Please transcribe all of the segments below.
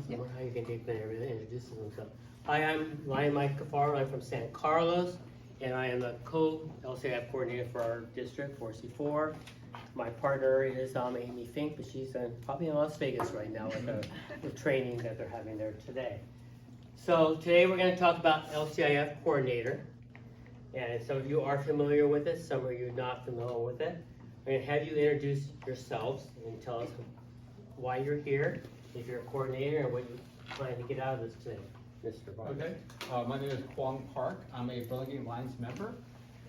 Someone, how you can take everything, introduce themselves. Hi, I'm Michael Coffaro. I'm from San Carlos, and I am the co-LCIF coordinator for our district, 4C4. My partner is Amy Fink, but she's probably in Las Vegas right now with the training that they're having there today. So today we're going to talk about LCIF coordinator, and some of you are familiar with it, some of you are not familiar with it. I'm going to have you introduce yourselves and tell us why you're here, if you're a coordinator, and what you plan to get out of this today, Mr. Barnes. Okay, my name is Kwong Park. I'm a Burlingame Lions member,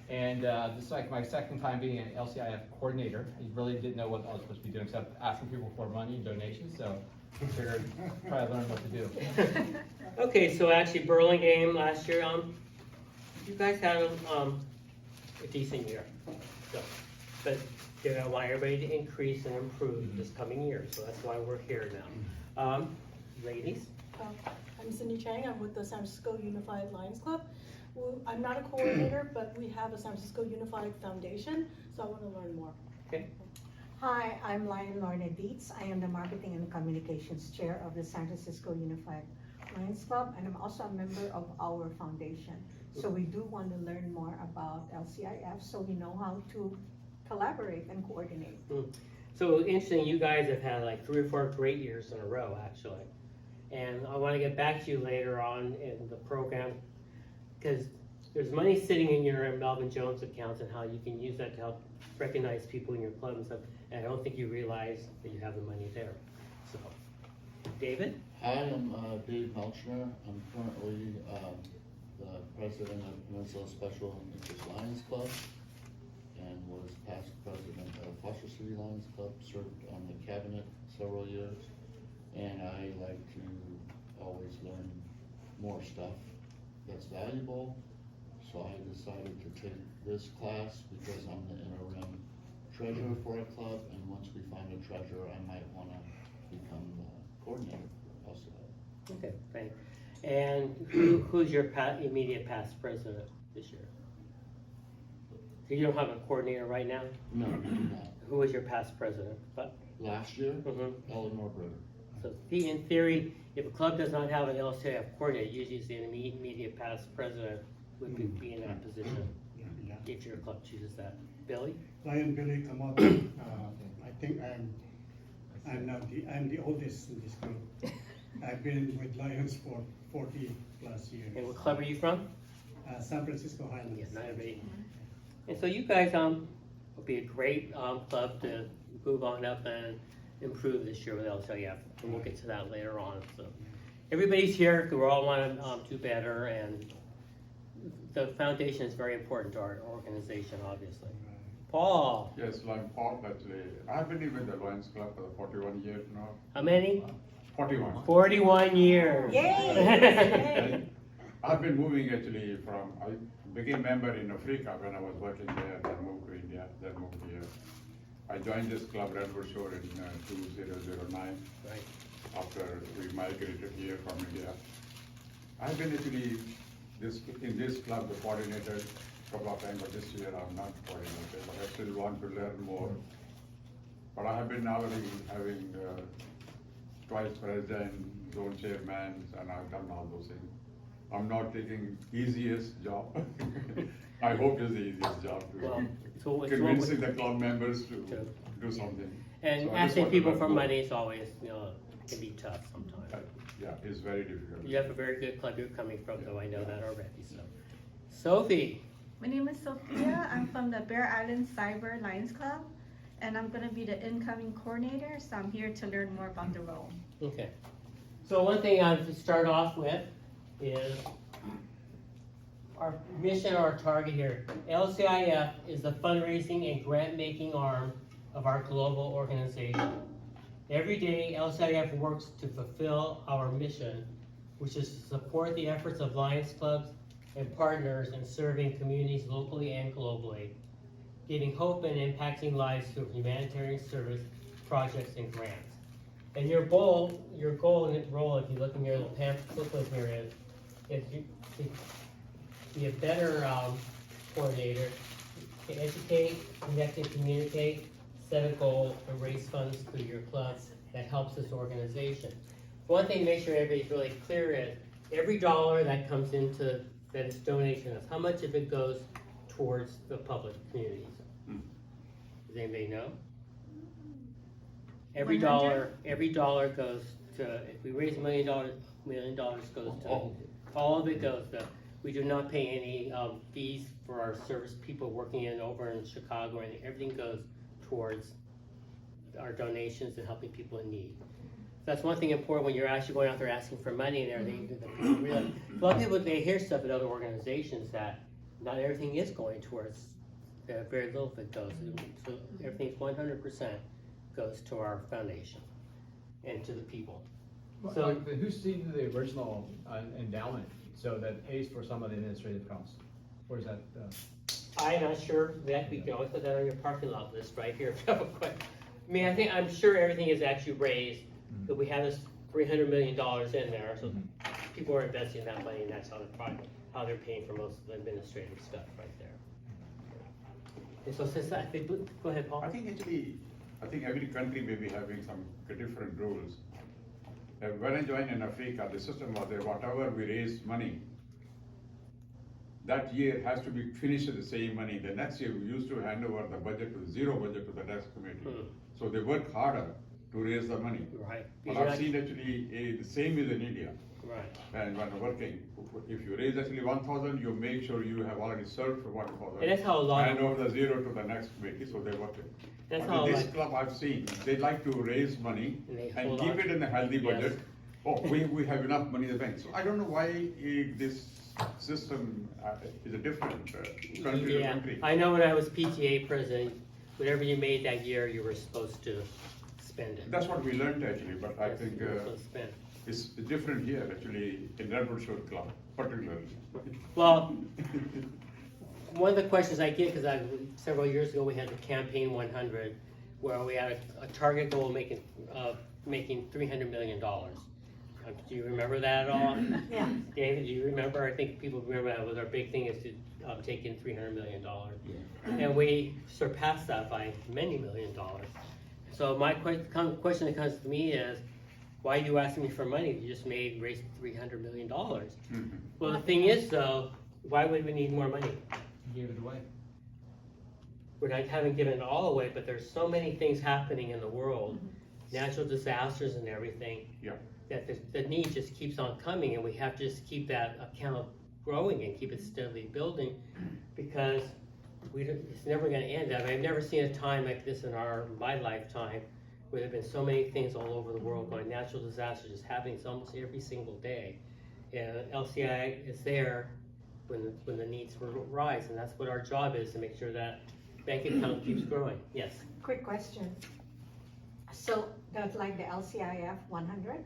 and this is like my second time being an LCIF coordinator. I really didn't know what I was supposed to be doing except asking people for money and donations, so I figured I'd probably learn what to do. Okay, so actually Burlingame last year, you guys had a decent year, so, but I want everybody to increase and improve this coming year, so that's why we're here now. Ladies? I'm Cindy Chang. I'm with the San Francisco Unified Lions Club. I'm not a coordinator, but we have a San Francisco Unified Foundation, so I want to learn more. Okay. Hi, I'm Lorna Dietz. I am the Marketing and Communications Chair of the San Francisco Unified Lions Club, and I'm also a member of our foundation. So we do want to learn more about LCIF so we know how to collaborate and coordinate. So interesting, you guys have had like 3 or 4 great years in a row, actually. And I want to get back to you later on in the program, because there's money sitting in your Melvin Jones accounts and how you can use that to help recognize people in your club and stuff. And I don't think you realize that you have the money there. So, David? Hi, I'm Dave Melchner. I'm currently the president of Peninsula Special Interest Lions Club and was past president of Foster City Lions Club, served on the cabinet several years. And I like to always learn more stuff that's valuable. So I decided to take this class because I'm the interim treasurer for a club, and once we find a treasurer, I might want to become the coordinator also. Okay, thanks. And who's your immediate past president this year? So you don't have a coordinator right now? No, we do not. Who was your past president? But, Last year, Eleanor Britter. so in theory, if a club does not have an LCIF coordinator, usually it's the immediate past president would be in that position if your club chooses that. Billy? Lion Billy come up. I think I'm the oldest in this group. I've been with Lions for 40 plus years. And what club are you from? San Francisco Highlands. Yes, not everybody. And so you guys will be a great club to move on up and improve this year with LCIF, and we'll get to that later on. So everybody's here because we all want to do better, and the foundation is very important to our organization, obviously. Paul? Yes, I'm Paul actually. I've been with the Lions Club for 41 years now. How many? 41. 41 years. Yay! I've been moving actually I became member in Africa when I was working there, then moved to India, then moved here. I joined this club Redwood Shore in 2009 Right. after we migrated here from India. I've been actually in this club the coordinator a couple of times, but this year I'm not coordinator, but I still want to learn more. But I have been already having twice president, zone chairman, and I've done all those things. I'm not taking easiest job. I hope it's the easiest job to Well, so it's convincing the club members to do something. And So I just asking want to people learn for more. money is always, can be tough sometimes. Yeah, it's very difficult. You have a very good club you're coming from, though I know that already. So, Sophie? My name is Sophia. I'm from the Bear Island Cyber Lions Club, and I'm going to be the incoming coordinator, so I'm here to learn more about the role. Okay. So one thing I have to start off with is our mission, our target here. LCIF is the fundraising and grant-making arm of our global organization. Every day, LCIF works to fulfill our mission, which is to support the efforts of Lions Clubs and partners in serving communities locally and globally, giving hope and impacting lives through humanitarian service, projects, and grants. And your goal and role, if you look in your little pamphlet here, is to be a better coordinator, to educate, connect, and communicate, set a goal, and raise funds through your club that helps this organization. one thing to make sure everybody's really clear is, every dollar that comes into, that is donation, is how much of it goes towards the public communities? Does anybody know? Every 100? dollar goes to, if we raise $1 million goes to, all of it goes to, we do not pay any fees for our service people working over in Chicago or anything. Everything goes towards our donations and helping people in need. That's one thing important when you're actually going out there asking for money and everything. People realize, a lot of people, they hear stuff at other organizations that not everything is going towards, very little of it goes. So everything's 100% goes to our foundation and to the people. So- Like, who's seeing the original endowment, so that pays for some of the administrative costs? Or is that, I'm not sure that we can always put that on your parking lot list right here. If you have a question. I mean, I'm sure everything is actually raised, that we have this $300 million in there, so people are investing that money, and that's how they're paying for most of the administrative stuff right there. And so since I think, go ahead, Paul. I think every country may be having some different rules. When I joined in Africa, the system was that whatever we raise money, that year has to be finished with the same money. The next year, we used to hand over the budget to zero budget to the tax committee. So they work harder to raise the money. Right. But I've seen actually the same is in India. Right. And when working, if you raise actually 1,000, you make sure you have already served for 1,000. And that's how a lot Hand of, over the zero to the next committee, so they work it. that's But how in this like, club I've seen, they like to raise money And they and hold keep on. it in a healthy Yes. budget. Oh, we have enough money in the bank. So I don't know why this system is a different country to yeah, country. I know when I was PTA president, whatever you made that year, you were supposed to spend it. That's what we learned actually, but I Yes, think you were supposed to spend. it's different here actually in Redwood Shore Club particularly. Well, one of the questions I get, because several years ago, we had the campaign 100, where we had a target goal of making $300 million. Do you remember that at all? Yeah. David, do you remember? I think people remember that was our big thing, is to take in $300 million. And we surpassed that by many million dollars. So my question that comes to me is, why are you asking me for money? You just raised $300 million. Well, the thing is though, why would we need more money? you gave it away? I haven't given it all away, but there's so many things happening in the world, natural disasters and everything. Yeah. That the need just keeps on coming, and we have to just keep that account growing and keep it steadily building, because it's never gonna end. I mean, I've never seen a time like this in my lifetime, where there've been so many things all over the world going, natural disasters just happening almost every single day. And LCI is there when the needs rise, and that's what our job is, to make sure that bank account keeps growing. Yes? Quick question. So that's like the LCIF 100?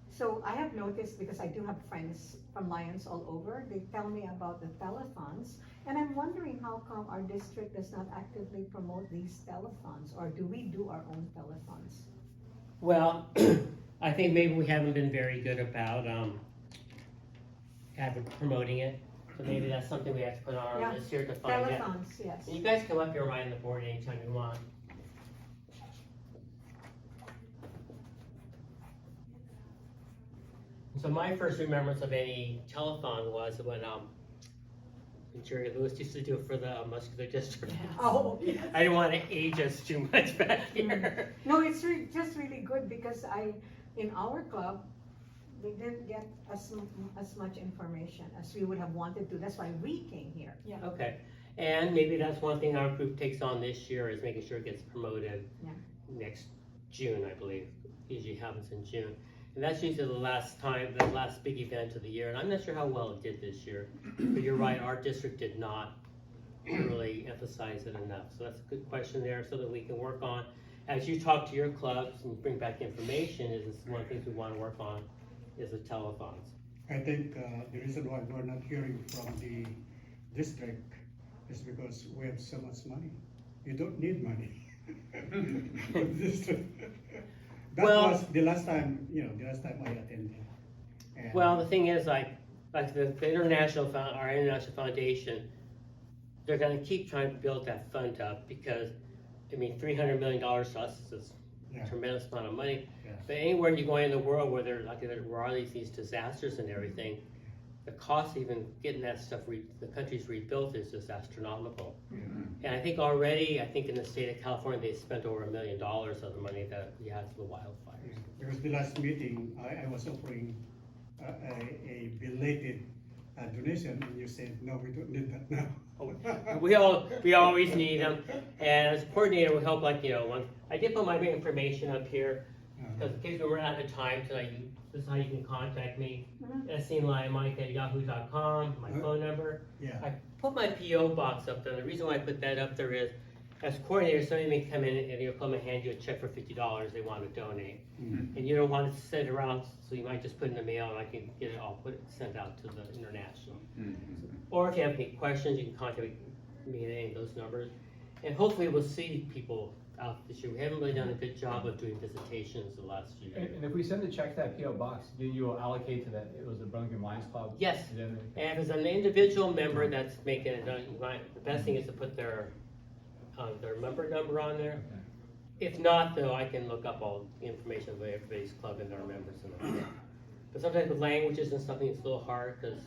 So I have noticed, because I do have friends from Lions all over, they tell me about the telethons, and I'm wondering how come our district does not actively promote these telethons, or do we do our own telethons? Well, I think maybe we haven't been very good about promoting it. So maybe that's something we have to put on our list here to find out. Telethons, yes. And you guys come up here and write on the board anytime you want. So my first remembrance of any telethon was when Jerry Lewis used to do it for the muscular dystrophy. Oh, yes. I didn't want to age us too much back here. No, it's just really good, because in our club, we didn't get as much information as we would have wanted to. That's why we came here. Yeah. Okay, and maybe that's one thing our group takes on this year, is making sure it gets promoted next June, I believe. Usually happens in June. And that's usually the last big event of the year. And I'm not sure how well it did this year. But you're right, our district did not really emphasize it enough. So that's a good question there, so that we can work on, as you talk to your clubs and bring back information, is one of the things we want to work on, is the telethons. I think the reason why we're not hearing from the district is because we have so much money. You don't need money. That was the last time I attended. And Well, the thing is, like the international our international foundation, they're going to keep trying to build that fund up, because I mean, $300 million to us is Yeah. tremendous amount of money. Yeah. But anywhere you go in the world where there are these disasters and everything, the cost of even getting that stuff, the country's rebuilt is just astronomical. And I think already, in the state of California, they spent over $1 million of the money that we had for the wildfires. Because the last meeting, I was offering a belated donation, and you said, no, we don't need that now. We always need them, and as a coordinator, we help, I did put my information up here, because in case we run out of time tonight, this is how you can contact me. SCLionMike@yahoo.com, my phone number. Yeah. I put my PO box up there. The reason why I put that up there is, as coordinator, somebody may come in and they'll come and hand you a check for $50 they want to donate. And you don't want to send it around, so you might just put it in the mail and I can get it all sent out to the international. Or if you have any questions, you can contact me at any of those numbers. And hopefully we'll see people out this year. We haven't really done a good job of doing visitations the last few years. And if we send the check to that PO box, then you will allocate to that, it was the Burlington Lions Club? Yes, and if it's an individual member that's making it, the best thing is to put their member number on there. Okay. If not, though, I can look up all the information of everybody's club and their members and everything. But sometimes with languages and something, it's a little hard because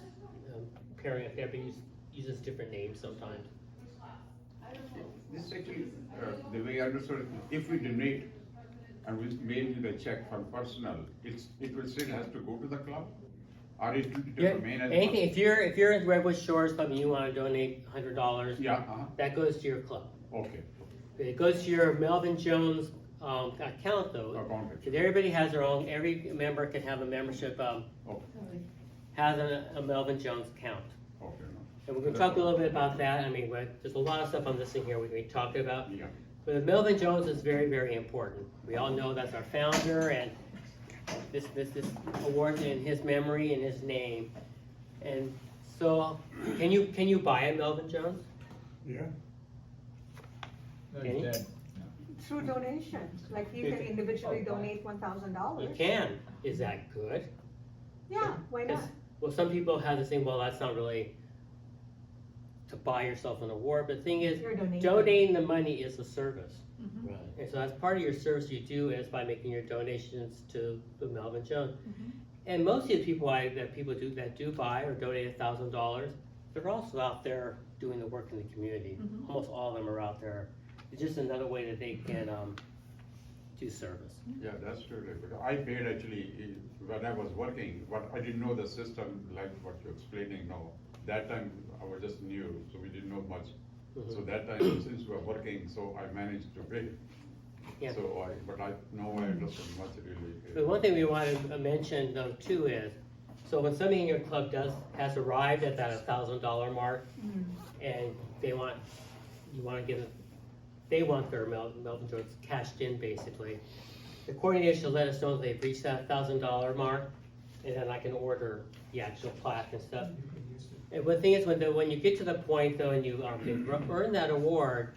pairing up, everybody uses different names sometimes. This actually, the way I understood it, if we donate and we mail you the check from personal, it will still has to go to the club? Or it will Yeah, remain as? anything, if you're in Redwood Shores Club and you want to donate $100, Yeah, that goes to your club. okay. It goes to your Melvin Jones account though. Account. Because everybody has their own, every member can have a membership, has a Melvin Jones account. Okay. And we're gonna talk a little bit about that. I mean, there's a lot of stuff on this thing here we're gonna be talking about. Yeah. But the Melvin Jones is very, very important. We all know that's our founder, and this award in his memory and his name. And so, can you buy a Melvin Jones? Yeah. No, Any? he's dead. Through donations, like you can individually donate You $1,000. can. Is that good? Yeah, why not? Well, some people have this thing, well, that's not really to buy yourself an award, but the thing is, You're donating. donating the money is a service. Right. And so that's part of your service you do is by making your donations to the Melvin Jones. And most of the people that do buy or donate $1,000, they're also out there doing the work in the community. Almost all of them are out there. It's just another way that they can do service. Yeah, that's true. But I paid actually when I was working, but I didn't know the system like what you're explaining now. That time I was just new, so we didn't know much. So that time, since we were working, so I managed to pay. Yeah. So but I know I understand much really. But one thing we want to mention though too is, so when somebody in your club has arrived at that $1,000 mark, and they want their Melvin Jones cashed in basically, the coordinator should let us know that they've reached that $1,000 mark, and then I can order the actual plaque and stuff. And the thing is, when you get to the point though, and you earn that award,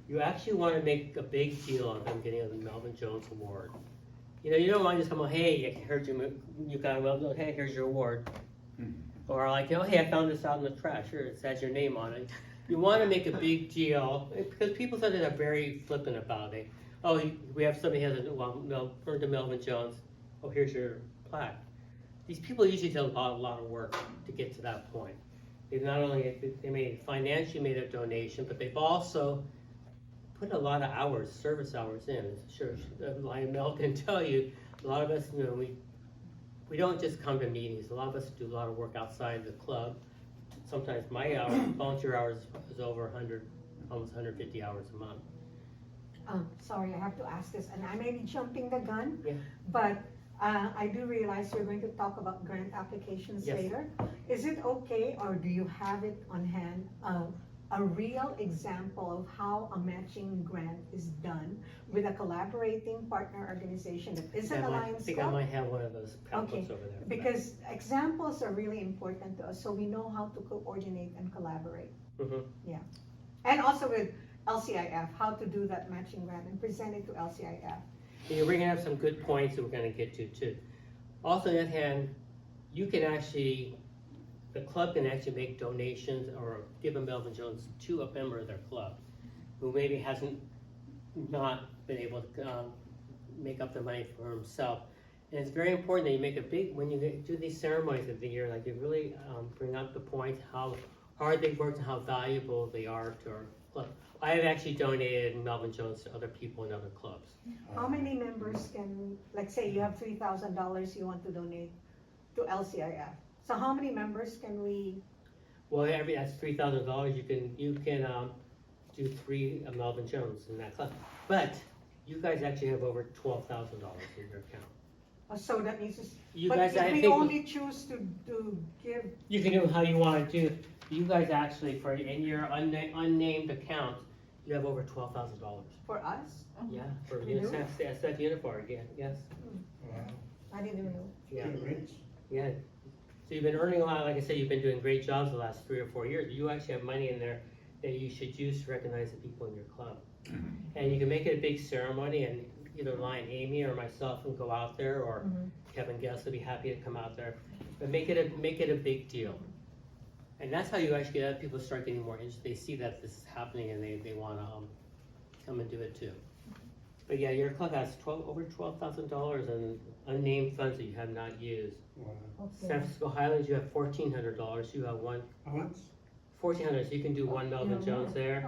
you actually want to make a big deal of them getting the Melvin Jones Award. You know, you don't want to just come, hey, I heard you got a Melvin Jones, hey, here's your award. Or like, hey, I found this out in the trash, here, it says your name on it. You want to make a big deal, because people sometimes are very flippant about it. Oh, we have somebody who has earned a Melvin Jones, oh, here's your plaque. These people usually take a lot of work to get to that point. They've not only, they financially made a donation, but they've also put a lot of hours, service hours in. Sure, like Mel can tell you, a lot of us, you know, we don't just come to meetings. A lot of us do a lot of work outside the club. Sometimes my volunteer hours is over 100, almost 150 hours a month. Sorry, I have to ask this, and I may be jumping the gun, Yeah. but I do realize we're going to talk about grant applications Yes. later. Is it okay, or do you have it on hand, a real example of how a matching grant is done with a collaborating partner organization that isn't a I Lions think I Club? might have one of those pamphlets over there. Because examples are really important to us, so we know how to coordinate and collaborate. Mhm. Yeah, and also with LCIF, how to do that matching grant and present it to LCIF. You're bringing up some good points that we're going to get to too. Also, on the other hand, you can actually, the club can actually make donations or give a Melvin Jones to a member of their club who maybe hasn't not been able to make up the money for himself. And it's very important that you make a big, when you do these ceremonies of the year, like you really bring up the point how hard they worked and how valuable they are to our club. I have actually donated Melvin Jones to other people in other clubs. How many members can, like say you have $3,000 you want to donate to LCIF. So how many members can we, Well, that's $3,000. You can do 3 Melvin Jones in that club. But you guys actually have over $12,000 in your account. so that means, You but guys, I if we think only choose to give, you can do it how you want to do. You guys actually, for in your unnamed account, you have over $12,000. for us? Yeah, for You do? SF Unifor again. Yes. Wow. I didn't even know. Yeah. You're rich. Yeah. So you've been earning a lot. Like I said, you've been doing great jobs the last 3 or 4 years. You actually have money in there that you should use to recognize the people in your club. And you can make it a big ceremony, and either Lion Amy or myself can go out there, or Kevin Guest will be happy to come out there. But make it a big deal. And that's how you actually get people to start getting more interested. They see that this is happening and they want to come and do it too. But yeah, your club has over $12,000 in unnamed funds that you have not used. Wow. San Francisco Highlands, you have $1,400. You have How much? $1,400, so you can do 1 Melvin Yeah, Jones there.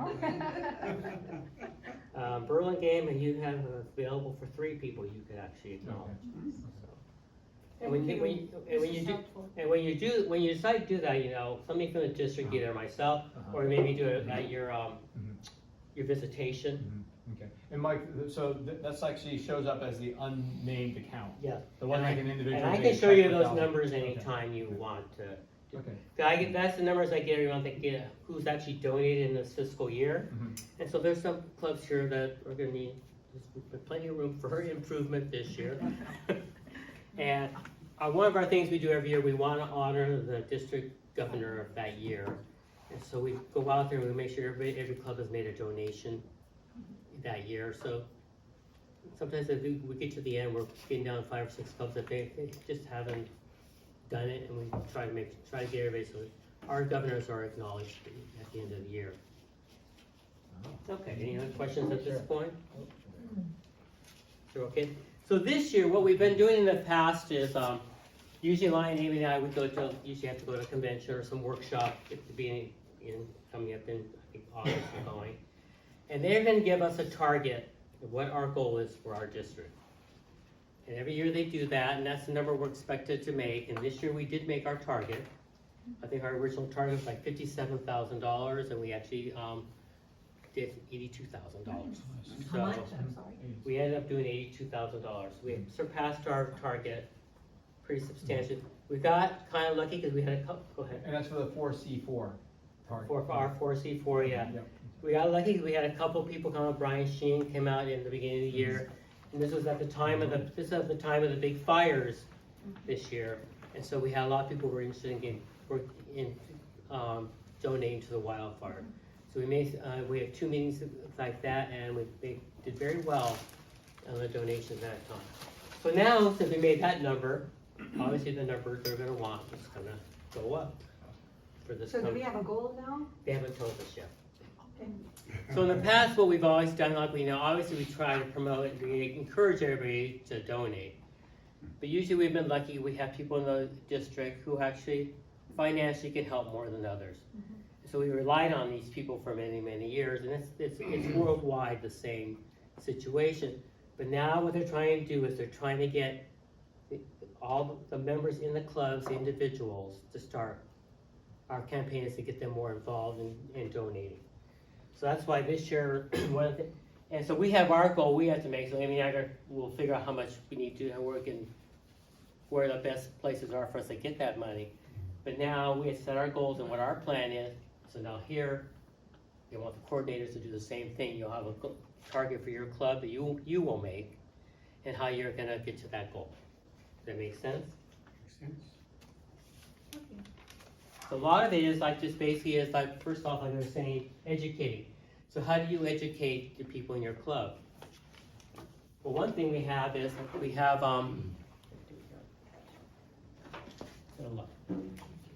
Oh. Burlingame, and you have available for 3 people you could actually acknowledge. So. And when you decide to do that, somebody from the district, either myself or maybe do it at your visitation. Okay, and Mike, so that's actually shows up as the unnamed account. Yeah. The one like an individual. And I being can show you checked those without- numbers Okay. anytime you want to. Okay. That's the numbers I get every month. I get who's actually donated in this fiscal year. And so there's some clubs here that are gonna need plenty of room for improvement this year. And one of our things we do every year, we wanna honor the district governor of that year. And so we go out there and we make sure every club has made a donation that year. So sometimes if we get to the end, we're getting down to 5 or 6 clubs that they just haven't done it, and we try to get everybody, so our governors are acknowledged at the end of the year. Okay, any other questions at this point? Sure, okay. So this year, what we've been doing in the past is, usually Lion, Amy, and I would usually have to go to a convention or some workshop at the beginning, coming up in, I think, August we're going. And they're gonna give us a target of what our goal is for our district. And every year they do that, and that's the number we're expected to make, and this year we did make our target. I think our original target was like $57,000, and we actually, did $82,000. how much, So, I'm sorry? we ended up doing $82,000. We surpassed our target pretty substantially. We got kinda lucky, because we had a couple, go ahead. And that's for the 4C4 target. For our 4C4, yeah. Yep. We got lucky, we had a couple people come out. Brian Sheen came out in the beginning of the year, and this was at the time of the big fires this year. And so we had a lot of people who were interested in donating to the wildfire. So we had 2 meetings like that, and they did very well on the donations that time. So now, since we made that number, obviously the number they're gonna want is gonna go up for this. So do we have a goal now? They haven't told us yet. Okay. So in the past, what we've always done, like we know, obviously we try to promote it, we encourage everybody to donate. But usually we've been lucky, we have people in the district who actually financially can help more than others. So we relied on these people for many, many years, and it's worldwide the same situation. But now what they're trying to do is they're trying to get all the members in the clubs, the individuals, to start. Our campaign is to get them more involved in donating. So that's why this year, and so we have our goal we have to make, so Amy and I will figure out how much we need to work and where the best places are for us to get that money. But now we have set our goals and what our plan is. So now here, you want the coordinators to do the same thing. You'll have a target for your club that you will make, and how you're gonna get to that goal. Does that make sense? Makes sense. So a lot of it is like, just basically is like, first off, like I was saying, educating. So how do you educate the people in your club? Well, one thing we have is, we have,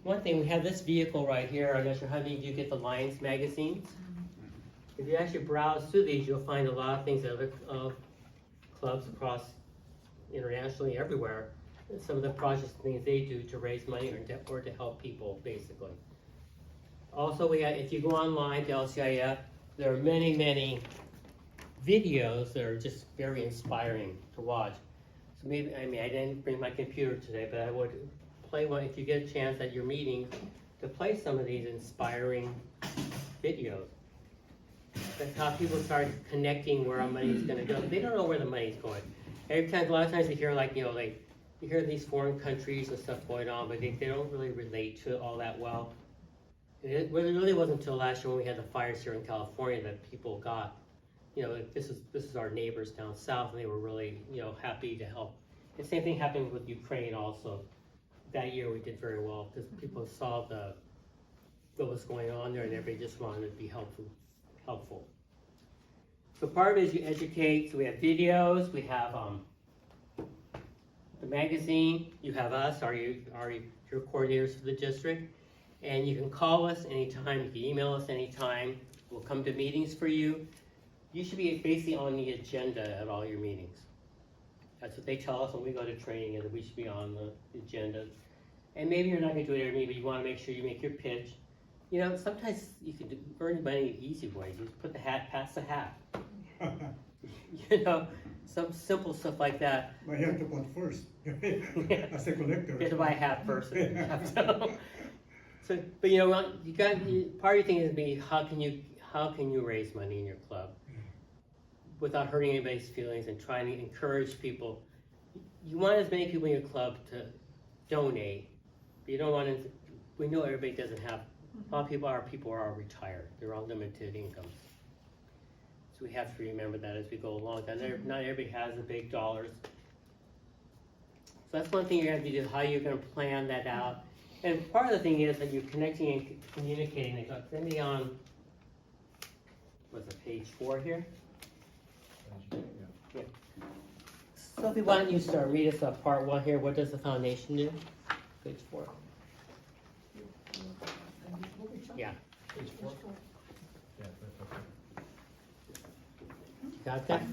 one thing, we have this vehicle right here. I'm not sure how many of you get the Lions magazines. If you actually browse through these, you'll find a lot of things that clubs across internationally everywhere, and some of the projects and things they do to raise money or to help people, basically. Also, if you go online to LCIF, there are many, many videos that are just very inspiring to watch. So maybe, I didn't bring my computer today, but I would play one, if you get a chance at your meeting, to play some of these inspiring videos. That's how people start connecting where our money's gonna go. They don't know where the money's going. A lot of times they hear you hear these foreign countries and stuff going on, but they don't really relate to it all that well. It really wasn't until last year when we had the fires here in California that people got, this is our neighbors down south, and they were really, happy to help. The same thing happened with Ukraine also. That year we did very well because people saw what was going on there, and everybody just wanted to be helpful. So part of it is you educate. So we have videos, we have the magazine, you have us, your coordinators for the district, and you can call us anytime, you can email us anytime. We'll come to meetings for you. You should be basically on the agenda at all your meetings. That's what they tell us when we go to training, and we should be on the agenda. And maybe you're not going to do it every meeting, but you want to make sure you make your pitch. Sometimes you can earn money the easy way. You just put the hat, pass the hat. Some simple stuff like that. But you have to put first, as a collector. You have to buy a hat first. So, but part of your thing is how can you raise money in your club without hurting anybody's feelings and trying to encourage people. You want as many people in your club to donate, but you don't want to. We know everybody doesn't have. A lot of people are retired. They're on limited incomes. So we have to remember that as we go along. Not everybody has the big dollars. So that's one thing you're going to have to do, how you're going to plan that out. And part of the thing is that you're connecting and communicating. Send me on, what's it, page 4 here? Yeah. Sophie, why don't you start? Read us part 1 here. What does the foundation do? Page 4. Yeah. Page 4? Yeah, that's okay. Got that?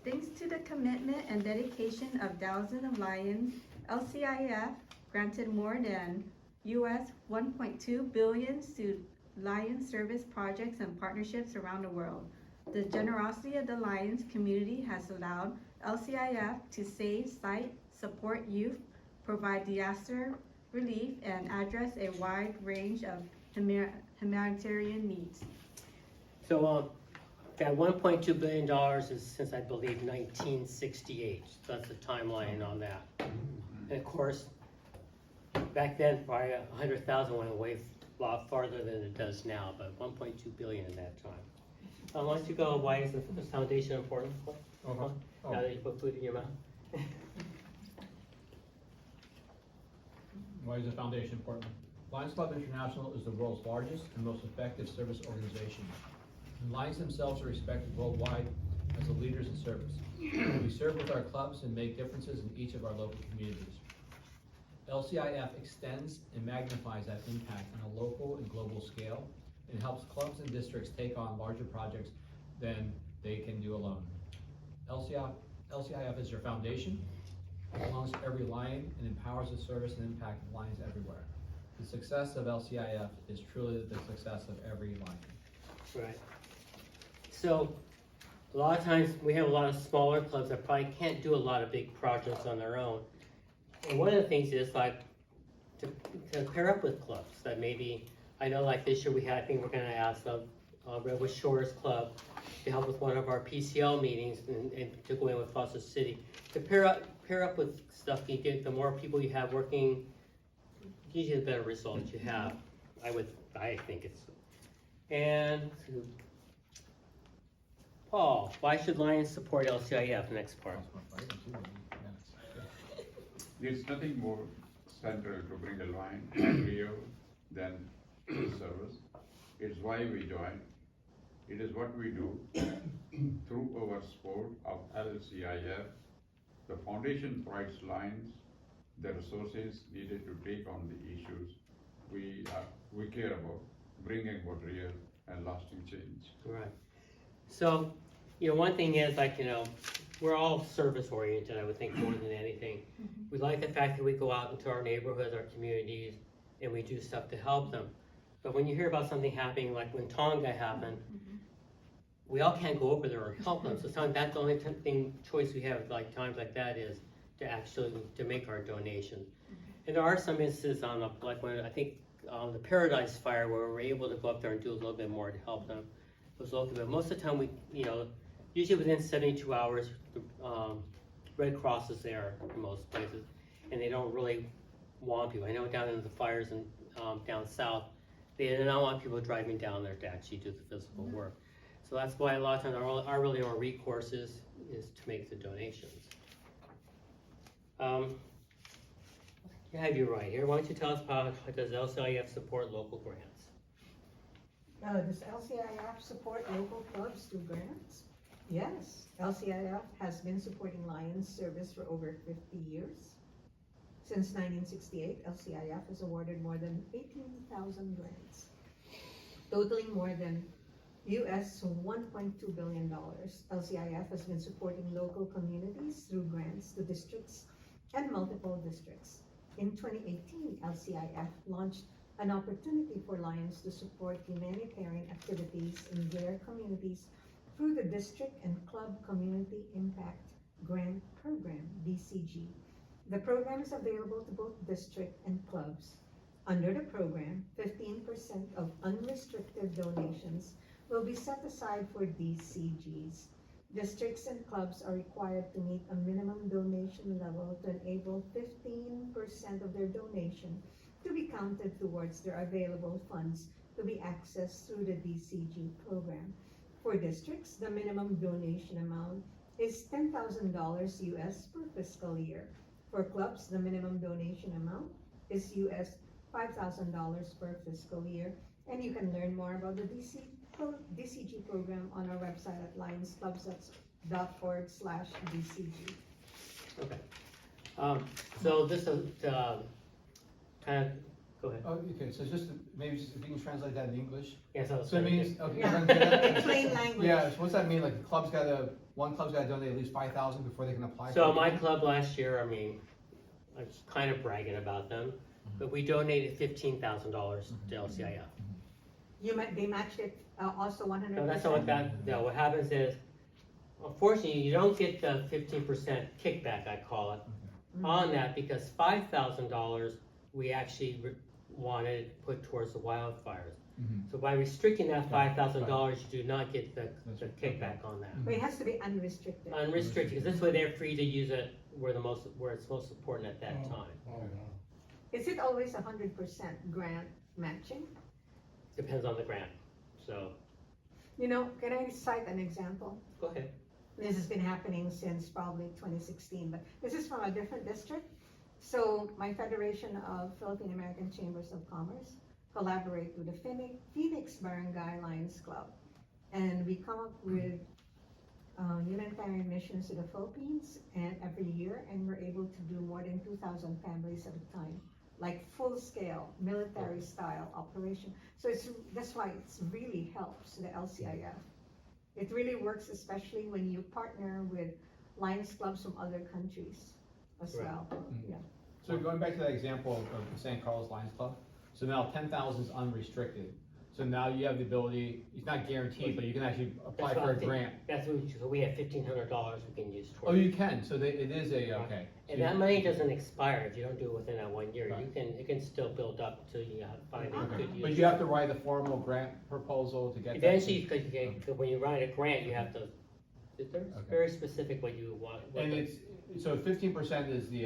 Thanks to the commitment and dedication of thousands of Lions, LCIF granted more than US $1.2 billion to Lions service projects and partnerships around the world. The generosity of the Lions community has allowed LCIF to save, cite, support youth, provide disaster relief, and address a wide range of humanitarian needs. So that $1.2 billion is since, I believe, 1968. So that's the timeline on that. And of course, back then, probably 100,000 went away a lot farther than it does now, but 1.2 billion in that time. Why don't you go, why is the foundation important? Now that you put food in your mouth. Why is the foundation important? Lions Club International is the world's largest and most effective service organization. And Lions themselves are respected worldwide as the leaders in service. We serve with our clubs and make differences in each of our local communities. LCIF extends and magnifies that impact on a local and global scale and helps clubs and districts take on larger projects than they can do alone. LCIF is your foundation. It belongs to every Lion and empowers the service and impact of Lions everywhere. The success of LCIF is truly the success of every Lion. Right. So a lot of times we have a lot of smaller clubs that probably can't do a lot of big projects on their own. And one of the things is to pair up with clubs that maybe, I know like this year I think we're gonna ask the Redwood Shores Club to help with one of our PCL meetings and to go in with Foster City. To pair up with stuff, you get, the more people you have working, usually the better results you have. I think it's, and Paul, why should Lions support LCIF? Next part. There's nothing more central to bring a line and Rio than service. It's why we join. It is what we do through our sport of LCIF. The foundation provides Lions the resources needed to take on the issues we we care about bringing about real and lasting change. Right. So, one thing is like, we're all service oriented, I would think, more than anything. We like the fact that we go out into our neighborhoods, our communities, and we do stuff to help them. But when you hear about something happening, like when Tonga happened, we all can't go over there or help them. So sometimes that's the only choice we have, like times like that, is to actually to make our donations. And there are some instances on like when I think on the Paradise Fire where we were able to go up there and do a little bit more to help them. It was local, but most of the time we, usually within 72 hours, Red Cross is there in most places, and they don't really want people. I know down in the fires and down south, they do not want people driving down there to actually do the physical work. So that's why a lot of times our really our recourse is to make the donations. I have you right here. Why don't you tell us how does LCIF support local grants? Does LCIF support local clubs through grants? Yes, LCIF has been supporting Lions service for over 50 years. Since 1968, LCIF has awarded more than 18,000 grants, totaling more than US $1.2 billion. LCIF has been supporting local communities through grants to districts and multiple districts. In 2018, LCIF launched an opportunity for Lions to support humanitarian activities in their communities through the District and Club Community Impact Grant Program, DCG. The program is available to both district and clubs. Under the program, 15% of unrestricted donations will be set aside for DCGs. Districts and clubs are required to meet a minimum donation level to enable 15% of their donation to be counted towards their available funds to be accessed through the DCG program. For districts, the minimum donation amount is $10,000 US per fiscal year. For clubs, the minimum donation amount is US $5,000 per fiscal year. And you can learn more about the DCG program on our website at lionsclubs.org/DCG. Okay. So this is kind of, go ahead. Oh, okay, so maybe if you can translate that in English. Yes, So it means, okay, Yeah. I'm gonna do that. In plain language. Yeah, so what's that mean, like one club's gotta donate at least 5,000 before they can apply? So for my it? club last year, I was kind of bragging about them, but we donated $15,000 to LCIF. They matched it also 100%. No, that's not what what happens is, unfortunately, you don't get the 15% kickback, I call it, on that, because $5,000 we actually wanted put towards the wildfires. So by restricting that $5,000, you do not get the kickback on that. But it has to be unrestricted. Unrestricted, because this way they're free to use it where it's most important at that time. Oh, wow. Is it always 100% grant matching? Depends on the grant, so, Can I cite an example? go ahead. This has been happening since probably 2016, but this is from a different district. So my Federation of Philippine American Chambers of Commerce collaborate with the Phoenix Barangay Lions Club. And we come up with humanitarian missions to the Philippines and every year, and we're able to do more than 2,000 families at a time, like full scale, military style operation. So that's why it really helps the LCIF. It really works, especially when you partner with Lions clubs from other countries as Right. well. Yeah. So going back to that example of the St. Carlos Lions Club, so now 10,000 is unrestricted. So now you have the ability, it's not guaranteed, but you can actually apply That's for a what I think. grant. So we have $1,500 we can use Oh, towards. you can, so it is okay. So And that money doesn't expire if you don't do it within that 1 year. Right. It can still build up until you find a Okay. good use. But you have to write a formal grant proposal to get that. Eventually, because when you write a grant, you have to, it's Okay. very specific what you want. what And the- so 15% is the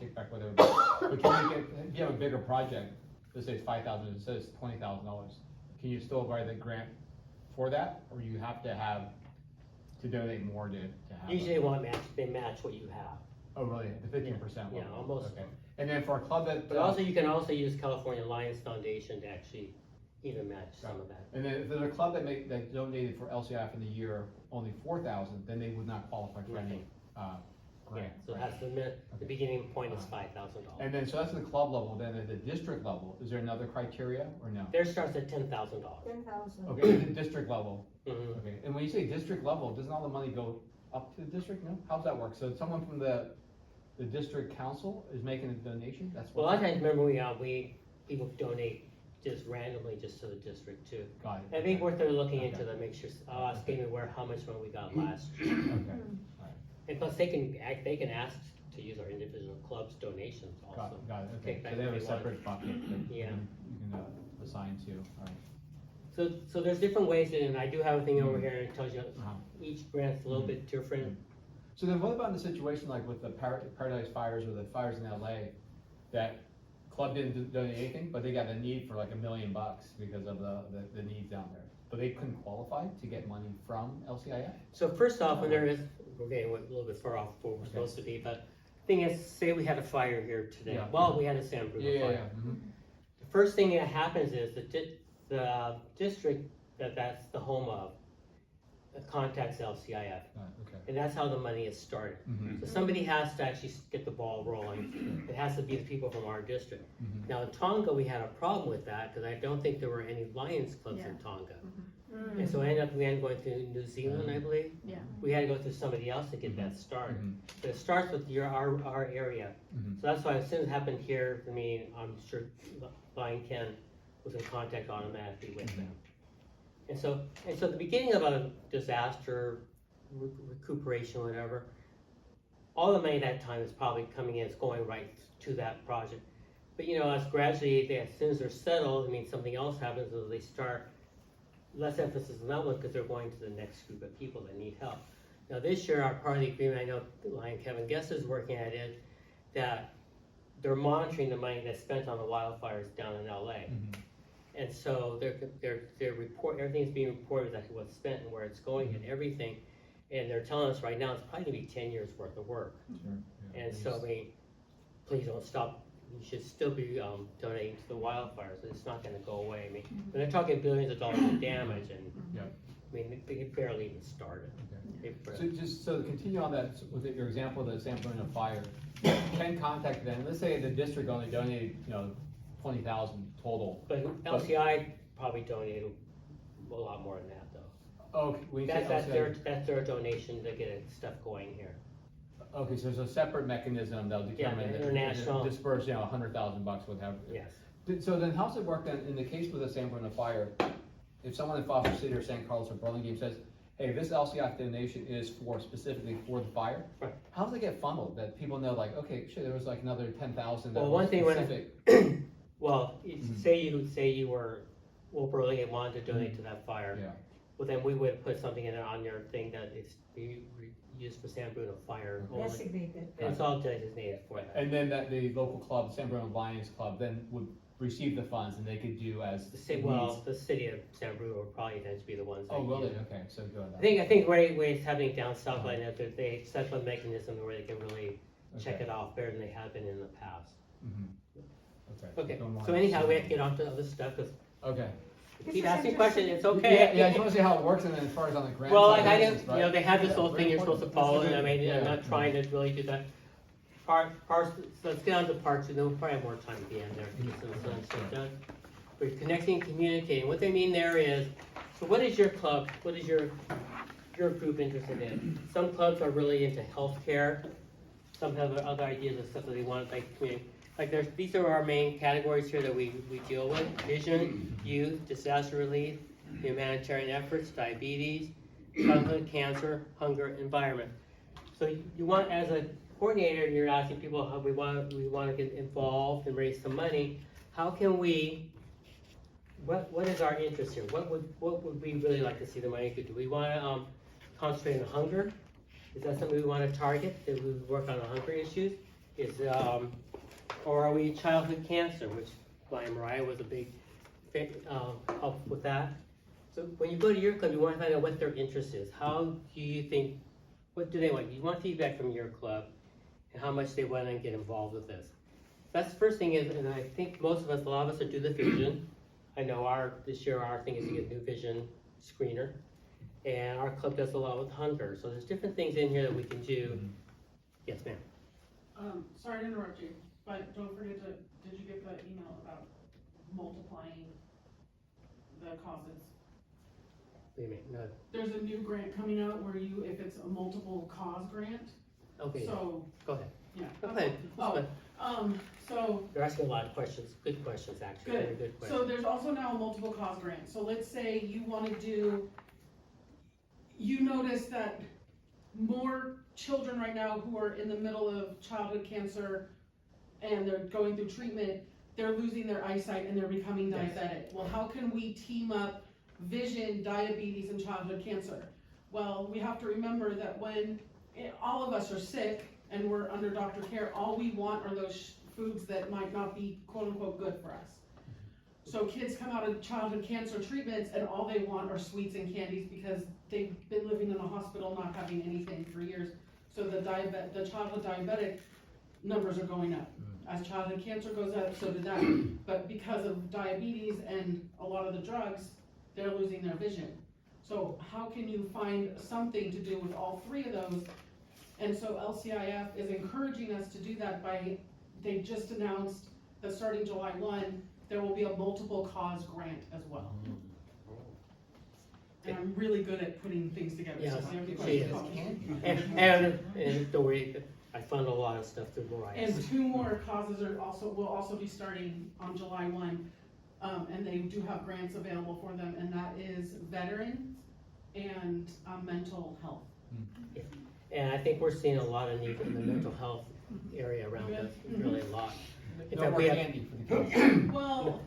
kickback, whatever. But can you if you have a bigger project, let's say it's 5,000, it says $20,000, can you still write a grant for that? Or you have to donate more to have? Usually they match what you have. Oh, really? The 15%? Yeah, level? almost. Okay. And then for a club that. But also, you can also use California Lions Foundation to actually even match some of that. And then if there's a club that donated for LCIF in the year only 4,000, then they would not qualify for any Right. So that's the beginning point is $5,000. And then, so that's the club level, then at the district level, is there another criteria or no? Theirs starts at $10,000. 10,000. Okay, at the district level, Mhm. okay, and when you say district level, doesn't all the money go up to the district, no? How's that work? So someone from the district council is making a donation, that's Well, a what? lot of times, remember, people donate just randomly just to the district too. Got it. I think okay. we're they're looking Okay. into that, make sure, ask me where, how much money we got last year. Okay, alright, And plus, they can ask to use our individual clubs' donations got also. it, okay, Take back so they have a what they want. separate bucket that Yeah. you can assign to, alright. So there's different ways, and I do have a thing over here that tells you Uh-huh. each grant's a little bit different. So then what about in the situation like with the Paradise Fires or the fires in LA, that club didn't donate anything, but they got a need for like $1 million because of the needs down there? But they couldn't qualify to get money from LCIF? So first off, when there is, we're getting a little bit far off where we're supposed to be, but thing is, say we had a fire here today. Yeah. Well, we had a San Bruno fire. Mhm. The first thing that happens is the district that's the home of contacts LCIF, Got it, okay. and that's how the money is started. Mhm. So somebody has to actually get the ball rolling. It has to be the people from our district. Mhm. Now in Tonga, we had a problem with that because I don't think there were any Lions clubs in Yeah. Tonga. Mm. And so we ended up going to New Zealand, I believe. Yeah. We had to go through somebody else to get that started. Mhm. But it starts with our area. Mhm. So that's why as soon as it happened here, I mean, I'm sure Lion Ken was in contact automatically with them. And so the beginning of a disaster, recuperation, whatever, all the money at that time is probably coming in, it's going right to that project. But you know, as gradually, as soon as they're settled, I mean, something else happens, as they start, less emphasis on that one, because they're going to the next group of people that need help. Now this year, our part of the agreement, I know Lion Kevin Guest is working at it, that they're monitoring the money that's spent on the wildfires down in LA. Mhm. And so everything's being reported exactly what's spent and where it's going and everything. And they're telling us right now, it's probably gonna be 10 years worth of work. Sure, yeah. And so, I mean, please don't stop. You should still be donating to the wildfires. It's not gonna go away. I mean, when they're talking billions of dollars in damage and, Yeah. I mean, they barely even started. Okay. They- So just, so to continue on that, with your example of the San Bruno fire, can contact them, let's say the district only donated, 20,000 total. But LCI probably donated a lot more than that though. Okay, when you say That's their donation to get stuff going here. Okay, so there's a separate mechanism that'll determine the that international- disperse, $100,000, whatever. Yes. So then how's it work then, in the case with the San Bruno fire, if someone in Foster City or San Carlos or Burlingame says, hey, this LCI donation is specifically for the fire? Right. How does it get funneled, that people know like, okay, shit, there was like another 10,000 that Well, was one thing when specific? Well, Mhm. say you were, Burlingame wanted to donate to that fire. Yeah, Well, then we would put something in on your thing that it's used for San Bruno fire only. Designated. And it's all designated for that. and then that the local club, San Bruno Lions Club, then would receive the funds and they could do as The city, it well, needs. the city of San Bruno would probably tend to be the ones that Oh, really? use it. Okay, so go on that. I think where it's happening down south line, that they set up a mechanism where they can really check Okay. it off better than they have been in the past. Mhm. Okay. Okay, Don't mind. so anyhow, we have to get on to other stuff, because Okay. keep is asking questions, it's okay. Yeah, yeah, I just wanna see how it works and then as far as on the grant. Well, side I basis, didn't, they have this right? whole thing you're supposed to follow, and I mean, Yeah. I'm not trying to really do that. So let's get on to part two, then we'll probably have more time at the end there to get some of this stuff done. But connecting, communicating, what they mean there is, so what is your club, what is your group interested in? Some clubs are really into healthcare, some have other ideas of stuff that they want, these are our main categories here that we deal with: vision, youth, disaster relief, humanitarian efforts, diabetes, childhood cancer, hunger, environment. So you want, as a coordinator, you're asking people how we want to get involved and raise some money. How can we? What is our interest here? What would we really like to see the money do? Do we want to concentrate on hunger? Is that something we want to target? Do we work on the hunger issues? Or are we childhood cancer, which Lion Mariah was a big help with that. So when you go to your club, you want to find out what their interest is. How do you think? What do they want? You want feedback from your club, and how much they want to get involved with this. That's the first thing is, and I think most of us, a lot of us, are do the vision. I know this year our thing is to get a new vision screener, and our club does a lot with hunger. So there's different things in here that we can do Yes, ma'am. Sorry to interrupt you, but don't forget to, did you get the email about multiplying the causes? Wait a minute, no, There's a new grant coming out where you, if it's a multiple cause grant, okay, so, go ahead. yeah. Go ahead. Oh, so, You're asking a lot of questions, good questions, actually, very good, good so questions. there's also now a multiple cause grant, so let's say you wanna do, you notice that more children right now who are in the middle of childhood cancer and they're going through treatment, they're losing their eyesight and they're becoming Yes. diabetic. Well, how can we team up vision, diabetes, and childhood cancer? Well, we have to remember that when all of us are sick and we're under doctor care, all we want are those foods that might not be quote unquote good for us. So kids come out of childhood cancer treatments and all they want are sweets and candies because they've been living in a hospital not having anything for years. So the childhood diabetic numbers are going up. As childhood cancer goes up, so did that. But because of diabetes and a lot of the drugs, they're losing their vision. So how can you find something to do with all three of those? And so LCIF is encouraging us to do that by, they just announced that starting July 1, there will be a multiple cause grant as well. And I'm really good at putting things together. Yes, So if you have any she questions, is. call me. And don't worry, I fund a lot of stuff through Mariah. And two more causes will also be starting on July 1, and they do have grants available for them, and that is veterans and mental health. And I think we're seeing a lot of need in the mental health area around us, really a lot. In No fact, more we have- candy for the kids. Well,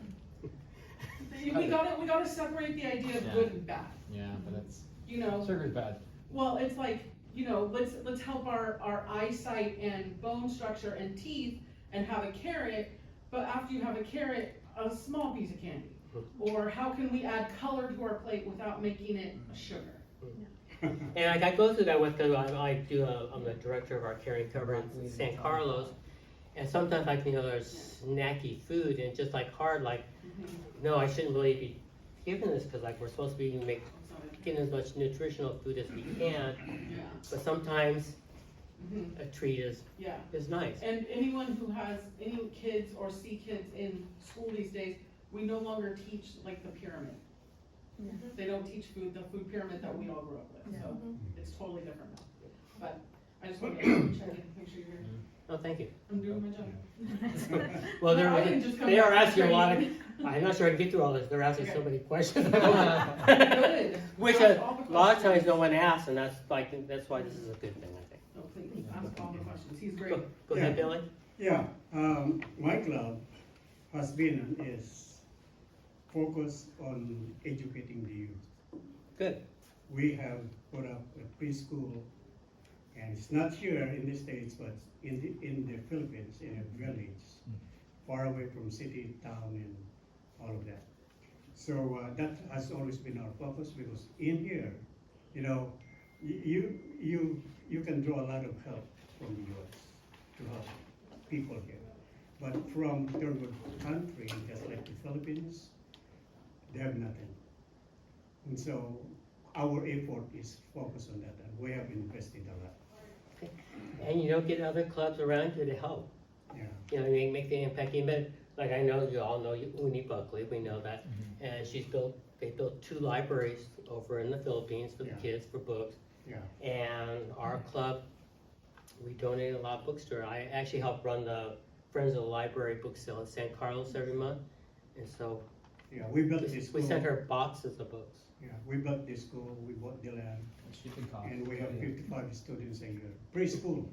we gotta separate the idea of Yeah. good and bad, Yeah, but it's, you know? sugar's bad. Well, it's like, you know, let's help our eyesight and bone structure and teeth and have a carrot, but after you have a carrot, a small piece of candy. Or how can we add color to our plate without making it sugar? And I go through that with, cause I'm the director of our care and cover in San Carlos. And sometimes like, there's snacky food and it's just like hard, like, no, I shouldn't really be giving this, cause like we're supposed to be getting as much nutritional food as we can. Yeah. But sometimes Mhm. a treat is Yeah. nice. And anyone who has any kids or see kids in school these days, we no longer teach like the pyramid. They don't teach the food pyramid that we all grew up with, so it's totally different now. But I just wanted to check in, make sure you're here. Oh, thank you. I'm doing my job. Well, No, I didn't just come they are back asking a lot of, training. I'm not sure I can get through all this, they're asking so Okay. many questions. Good. Which Ask all the a lot of questions. times no one asks, and that's why this is a good thing, I think. No, please, ask all the questions, he's great. Go ahead, Yeah. Billy. Yeah, my club has been and is focused on educating the youth. Good. We have put up a preschool, and it's not here in the States, but in the Philippines, in a village, far away from city, town, and all of that. So that has always been our focus, because in here, you know, you can draw a lot of help from the US to help people here. But from third world country, just like the Philippines, they have nothing. And so our effort is focused on that, and we have invested a lot. And you don't get other clubs around you to help. Yeah. You know, make the impact even, like I know you all know Uni Buckley, we know that. And they built 2 libraries over in the Philippines for the Yeah. kids, for books. Yeah. And our club, we donate a lot of books to her. I actually help run the Friends of the Library book sale in San Carlos every month. And so Yeah, we built this we school. sent her boxes of books. Yeah, we built this school, we bought the land, Shipping costs. and we have 55 students a year. Preschool,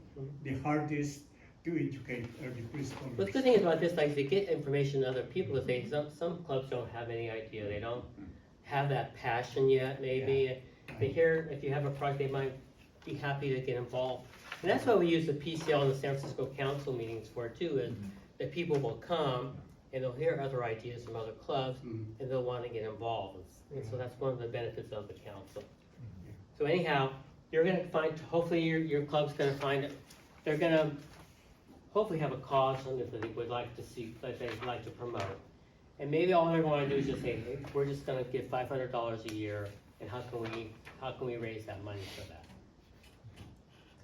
the hardest to educate are the preschoolers. But the good thing is about this, like, to get information to other people, is some clubs don't have any idea, they don't have that passion yet, maybe. They hear, if you have a project, they might be happy to get involved. And that's why we use the PCL and the San Francisco Council meetings for too, is that people will come and they'll hear other ideas from other clubs, Mhm. and they'll want to get involved. And so that's one of the benefits of the council. So anyhow, you're gonna find, hopefully your club's gonna find it, they're gonna hopefully have a cause on it that they would like to see, that they'd like to promote. And maybe all they wanna do is just say, hey, we're just gonna give $500 a year, and how can we raise that money for that?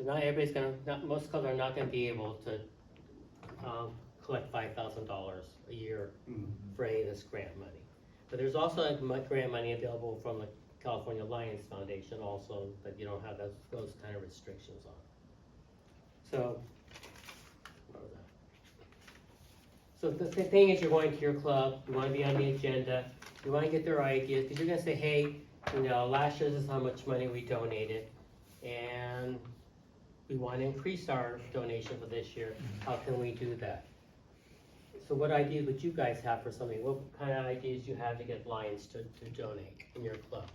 So not everybody's most clubs are not gonna be able to, collect $5,000 a year for any of this grant money. But there's also grant money available from the California Lions Foundation also, that you don't have those kind of restrictions on. So, what was that? So the thing is, you're going to your club, you wanna be on the agenda, you wanna get their ideas, because you're gonna say, hey, you know, last year this is how much money we donated, and we wanna increase our donation for this year, how can we do that? So what ideas would you guys have for something? What kind of ideas do you have to get Lions to donate in your club?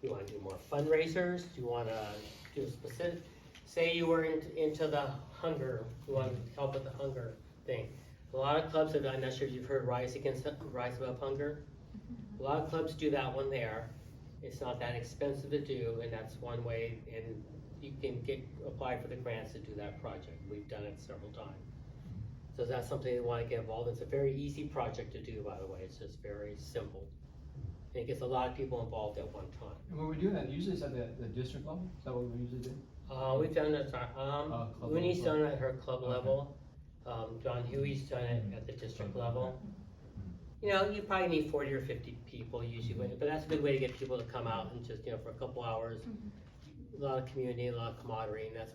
You wanna do more fundraisers? Do you wanna do a specific, say you were into the hunger, you want to help with the hunger thing. A lot of clubs, I'm not sure if you've heard Rise Above Hunger. A lot of clubs do that one there. It's not that expensive to do, and that's one way, and you can apply for the grants to do that project. We've done it several times. So is that something you want to get involved in? It's a very easy project to do, by the way. It's just very simple. And it gets a lot of people involved at one time. And when we're doing that, usually it's at the district level? Is that what we usually do? We've done it, Winnie's level. done it at her club Okay. level. John Huey's done it at the district level. You know, you probably need 40 or 50 people usually, but that's a good way to get people to come out and just, you know, for a couple hours. A lot of community, a lot of camaraderie, and that's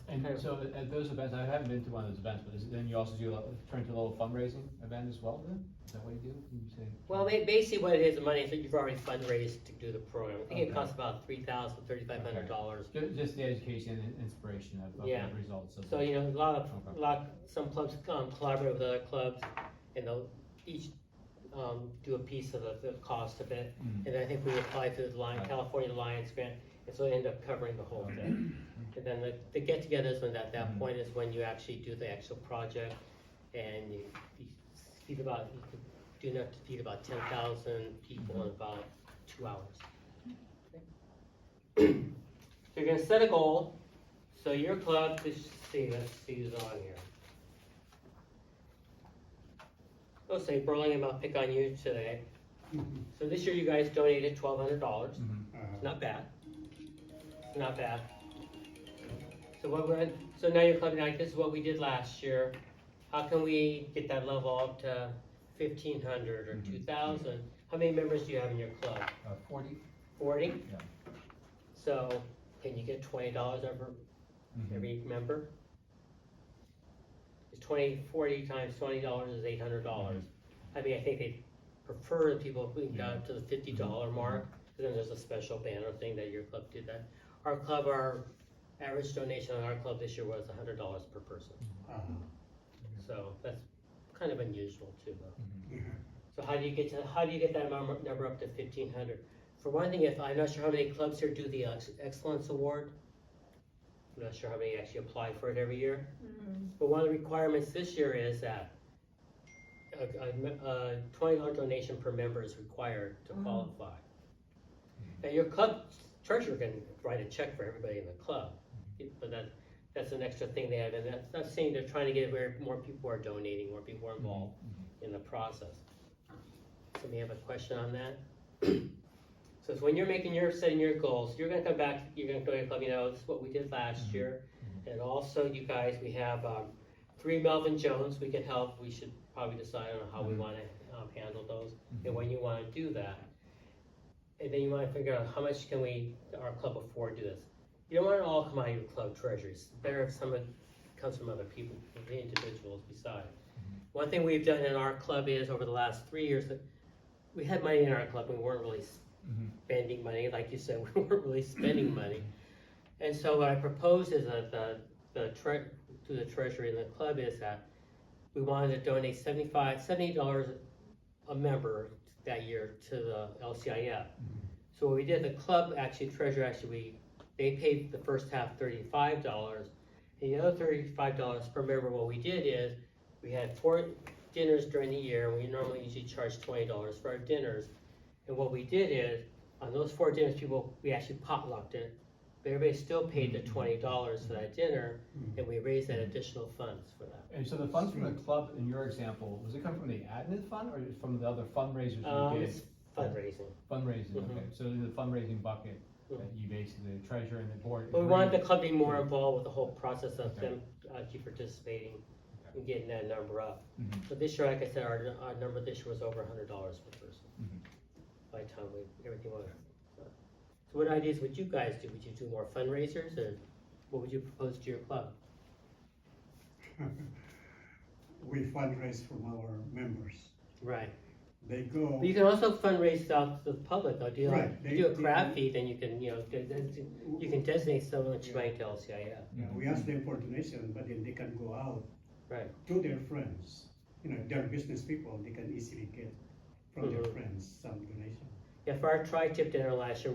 And kind of. so at those events, I haven't been to one of those events, but then you also do turn into a little fundraising event as well then? Is that what you do? You say? Well, basically what it is, the money is that you've already fundraised to do the program. I think it Okay. costs about $3,000, $3,500. Just the education and inspiration of Yeah. the results of. So, you know, some clubs collaborate with other clubs, and they'll each do a piece of the cost of it. Mhm. And I think we applied to the Right. California Lions grant, and so it ended up covering the whole thing. And then the get-togethers, when at that Mhm. point is when you actually do the actual project, and you feed about, you could do enough to feed about 10,000 people in about 2 hours. So you're gonna set a goal, so your club, let's see who's on here. Let's say Burlingame, I'll pick on you today. So this year you guys donated $1,200. Mhm. Not bad. Not bad. So so now you're clubbing like, this is what we did last year. How can we get that level up to 1,500 or Mhm. 2,000? How many members do you have in your club? 40? 40? Yeah. So can you get $20 every member? It's 40 times $20 is $800. I mean, I think they prefer that people who got up to the $50 mark, because then there's a special banner thing that your club did that. Our average donation on our club this year was $100 per person. So that's kind of unusual too, though. So how do you get that number up to 1,500? For one thing, I'm not sure how many clubs here do the Excellence Award. I'm not sure how many actually apply for it every year. But one of the requirements this year is that a $20 donation per member is required to qualify. Now your club treasurer can write a check for everybody in the club, but that's an extra thing they have, and that's not saying they're trying to get where more people are donating, more people are involved in the process. Somebody have a question on that? So when you're setting your goals, you're gonna come back, you're gonna go to your club, you know, this is what we did last year. And also, you guys, we have 3 Melvin Jones we can help. We should probably decide on how we wanna handle those and when you wanna do that. And then you wanna figure out how much can our club afford to do this. You don't want it all come out of your club treasuries. It's better if some of it comes from other people, the individuals beside. One thing we've done in our club is over the last 3 years that we had money in our club, we weren't really spending money, like you said, we weren't really spending money. And so what I propose is that to the treasury and the club is that we wanted to donate $70 a member that year to the LCIF. So what we did, the club treasurer they paid the first half $35, and the other $35 per member, what we did is, we had 4 dinners during the year, and we normally usually charge $20 for our dinners. And what we did is, on those 4 dinners, we actually potlucked it, but everybody still paid the $20 for that dinner, and we raised that additional funds for that. And so the funds from the club, in your example, was it come from the admin fund or from the other fundraisers you did? It's fundraising. Fundraising, Mhm. okay, so in the fundraising bucket, that you basically, the treasurer and the board. But we wanted the agreed. club to be more involved with the whole process of Okay. them actually participating and getting that number up. Mhm. But this year, like I said, our number this year was over $100 per person. Mhm. By the time everything went. So what ideas would you guys do? Would you do more fundraisers, or what would you propose to your club? We fundraise from our members. Right. They go, But you can also fundraise out to the public, though. Do you, Right. if you do a crab feed, then you can, you can designate someone to bank to LCIF. we ask them for donation, but then they can go out Right. to their friends. You know, if they're business people, they can easily get from their Mhm. friends some donation. Yeah, for our tri-tip dinner last year,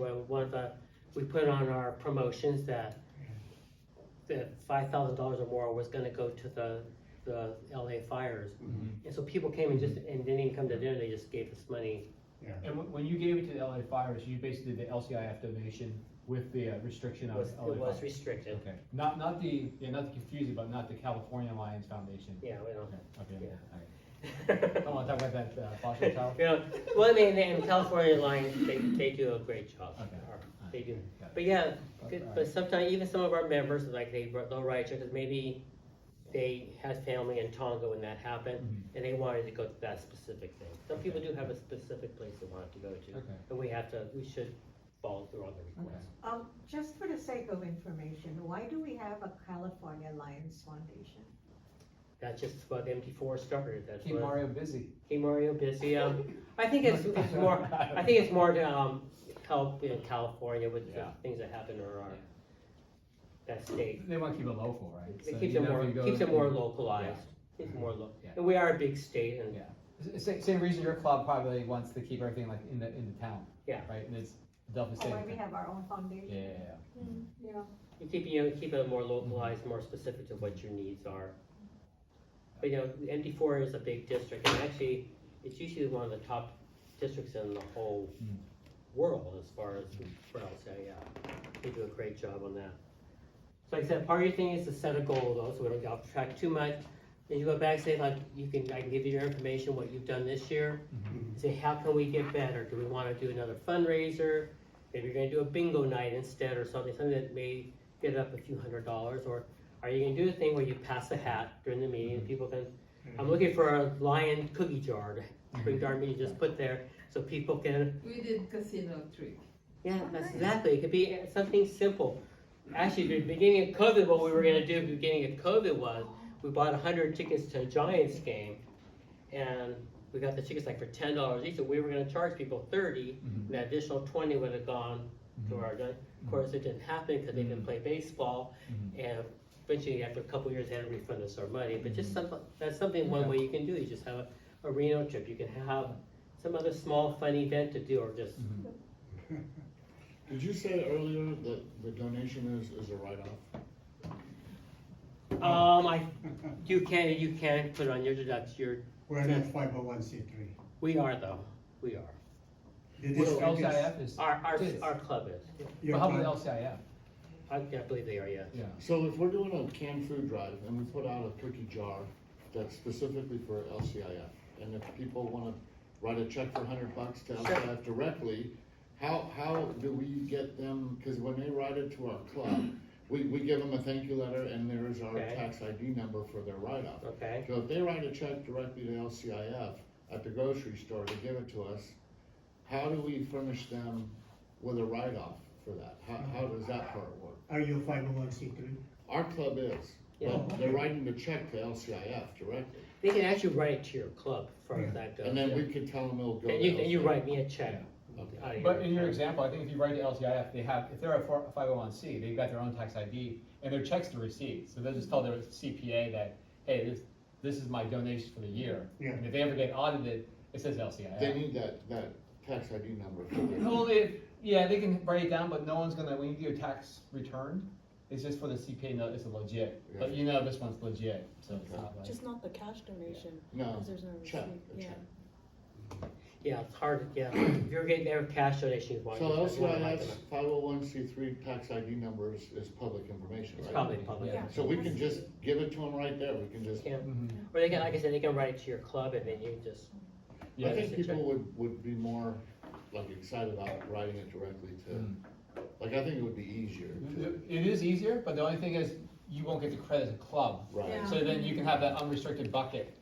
we put on our promotions that $5,000 or more was gonna go to the LA fires. Mhm. And so people came and didn't even come to dinner, they just gave us money. Yeah. And when you gave it to the LA Fires, you basically did the LCIF donation with the restriction It of was, LA it was Fires. restricted. Okay, not the confusing, but not the California Lions Foundation. Yeah, we don't. Okay, Yeah. all right. I don't wanna talk about that foster child. You know, well, I mean, in California Lions, they do a great job. Okay. Or They do. Got it. But yeah, Okay, but alright. sometimes even some of our members, like they'll write because maybe they had family in Tonga when that happened, Mhm. and they wanted to go to that specific thing. Some people do have a specific place they want to go to, Okay. and we should follow through on the request. Just for the sake of information, why do we have a California Lions Foundation? That's just what MT4 started. That's Keep what Mario busy. keep Mario busy. I think it's more to help in California with the Yeah. things that happen in that state. They wanna keep it local, right? It So keeps you it know, more if you go- keeps it more localized. Yeah. Keeps it more Yeah. and we are a big state, and Yeah, same reason your club probably wants to keep everything like in the town. Yeah. Right, and it's Delphi Oh, State. why we have our own foundation? Yeah. Yeah. you keep it more localized, more specific to what your needs are. But MD4 is a big district, and actually, it's usually one of the top districts in the whole Mm. world as far as for LCIF. They do a great job on that. So like I said, part of your thing is to set a goal though, so we don't get off track too much. Then you go back and say like, I can give you your information, what you've done this year. Say, how can we get better? Do we wanna do another fundraiser? Maybe you're gonna do a bingo night instead or something that may get up a few $100s, or are you gonna do a thing where you pass a hat during the meeting and people can, I'm looking for a lion cookie jar to bring to our meeting, just put there, so people can, We did casino trick. yeah, that's exactly, it could be something simple. Actually, the beginning of COVID, what we were gonna do at the beginning of COVID was, we bought 100 tickets to a Giants game, and we got the tickets like for $10 each, so we were gonna charge people 30, and that additional 20 would have gone to our Giants. Of course, it didn't happen because they didn't play baseball, and eventually, after a couple years, they had to refund us our money, but just that's something, one way you can do, you just have a Reno trip, you can have some other small fun event to do, or just, Did you say earlier that the donation is a write-off? you can put on your deduction, We're not 501c3. we are though, we are. The Well, district is- LCIF is. Kids. Our club is, your But how about club- LCIF? I believe they are, yes. Yeah. So if we're doing a canned food drive and we put out a cookie jar that's specifically for LCIF, and if people wanna write a check for $100 to LCIF directly, how do we get them, cause when they write it to our club, we give them a thank you letter and there's our Okay. tax ID number for their write-off. Okay, So if they write a check directly to LCIF at the grocery store, they give it to us, how do we furnish them with a write-off for that? How does that part work? Are you 501c3? Our club is, Yeah. but they're writing the check to LCIF directly. they can actually write it to your club, as far as that goes. And then yeah. we could tell them it'll go to And you LCIF. write me a check. Okay. out of But in your account. example, I think if you write to LCIF, if they're a 501c, they've got their own tax ID, and their checks to receipt, so they'll just tell their CPA that, hey, this is my donation for the year. Yeah. And if they ever get audited, it says They LCIF. need that tax ID number for their. Well, yeah, they can write it down, but no one's gonna, when you do your tax return, it's just for the CPA, know it's legit, but you know this one's legit, so it's not like. Just not the cash donation, No, because there's no receipt, check, a yeah. check. Yeah, it's hard, yeah, if you're getting their cash donations, why? So LCIF's 501c3 tax ID number is public information, It's right? probably public. Yeah. So we can just give it to them right there, we can just, Yeah. Mhm. Or they can, like I said, they can write it to your club and then you just, I Yeah, think it's a people would be more like excited about writing it directly to Mm. Like, I think it would be easier to, It is easier, but the only thing is, you won't get the credit as a club. right? Yeah. So then you can have that unrestricted bucket,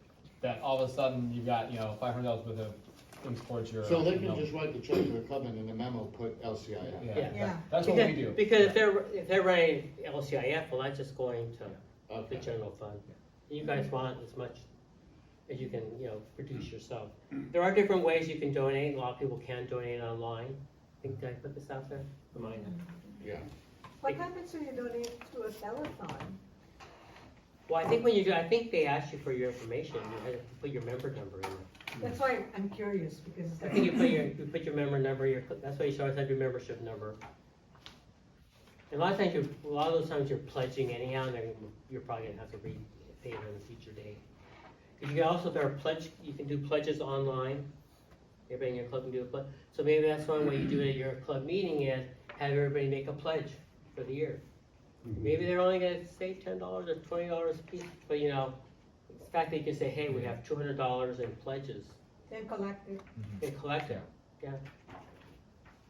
that all of a sudden you've got, $500 worth of things towards your. So they can just write the check to the club and in the memo put LCIF. Yeah, Yeah. that's what we Because- do. Because if they're running LCIF, well, that's just going to the Okay. general fund. You guys want as much as you can, produce yourself. There are different ways you can donate, a lot of people can donate online. Did I put this out there? Remind them. Yeah. What happens when you donate to a telethon? Well, I think when you do, I think they ask you for your information, you have to put your member number in there. That's why I'm curious, because. I think you put your member number, that's why you should always have your membership number. And a lot of those times you're pledging anyhow, and then you're probably gonna have to pay it on a future date. You can also, you can do pledges online. Everybody in your club can do a pledge. So maybe that's one way you do it at your club meeting is have everybody make a pledge for the year. Maybe they're only gonna save $10 or $20 a piece, but the fact that you can say, hey, we have $200 in pledges, Then collect it. and collect it, yeah.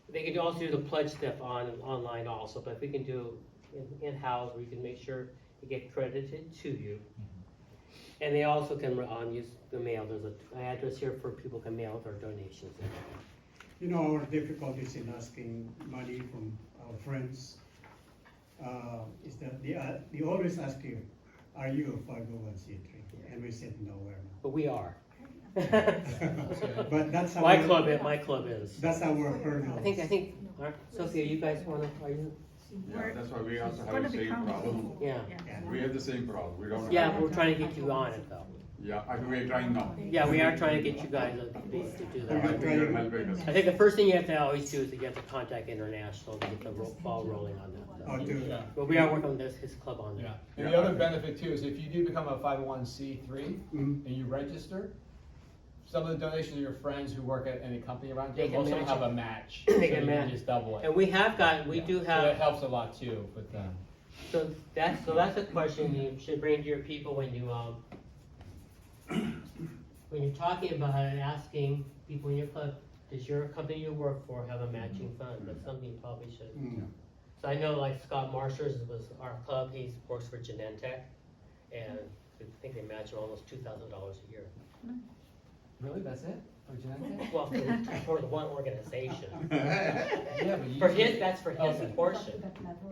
They can also do the pledge stuff online also, but if we can do in-house, we can make sure to get credited to you. And they also can use the mail. There's an address here for people can mail their donations. Our difficulties in asking money from our friends is that they always ask you, are you a 501c3? And we said, no, we're not. But we are. But that's My our, club is. that's our hurdle. I think, Sophia, you guys are you? Yeah, that's why we also It's have gonna the same become- problem. Yeah. We have the same problem, we don't. Yeah, we're trying to get you on it though. Yeah, I think we're trying now. Yeah, we are trying to get you guys to do I that. think you're helping us. I think the first thing you have to always do is you have to contact International to get the ball rolling on that. Oh, do Yeah. But we are working with his club on Yeah, that. and the other benefit too is if you do become a 501c3 Mhm. and you register, some of the donations of your friends who work at any company around They here, can most of them match have it. a match. They So can you can match. just double it. And we do So that have, helps a lot too with them. so that's a question you should bring to your people when you, when you're talking about it, asking people in your club, does your company you work for have a matching fund? That's something you probably should. Mm. So I know like Scott Marshall's was our club, he works for Genentech, and I think they match almost $2,000 a year. Really, that's it? For genetic? Well, for the one organization. Yeah, but you. For his, that's for his Okay. portion.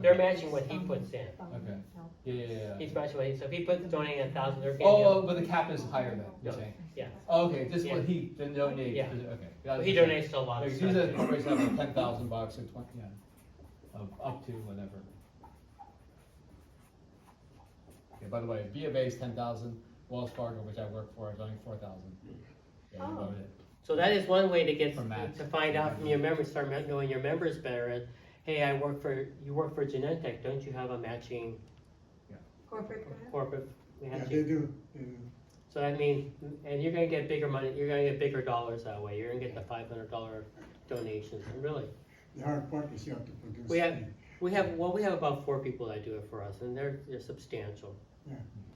They're matching what he puts in. Okay. Yeah. He's matching what he, so if he puts donating 1,000, they're Oh, getting him. but the cap is higher then, you're No. saying? Yeah. Oh, okay, just Yeah. what he, the donate, Yeah. okay. Well, he donates to a lot of Like, stuff. these are corporations that have $10,000 or 20, yeah, of up to whatever. Okay, by the way, B of A is 10,000, Wells Fargo, which I work for, is only 4,000. Yeah, you Oh. voted it. So that is one way to get, For Matt. to find out from your members, start knowing your members better, is, hey, you work for Genentech, don't you have a matching Corporate grant? corporate Yeah, matching? they do. So that means, and you're gonna get bigger money, you're gonna get bigger dollars that way, you're gonna get the $500 donations, and really. The hard part is you have to produce. We have about 4 people that do it for us, and they're substantial.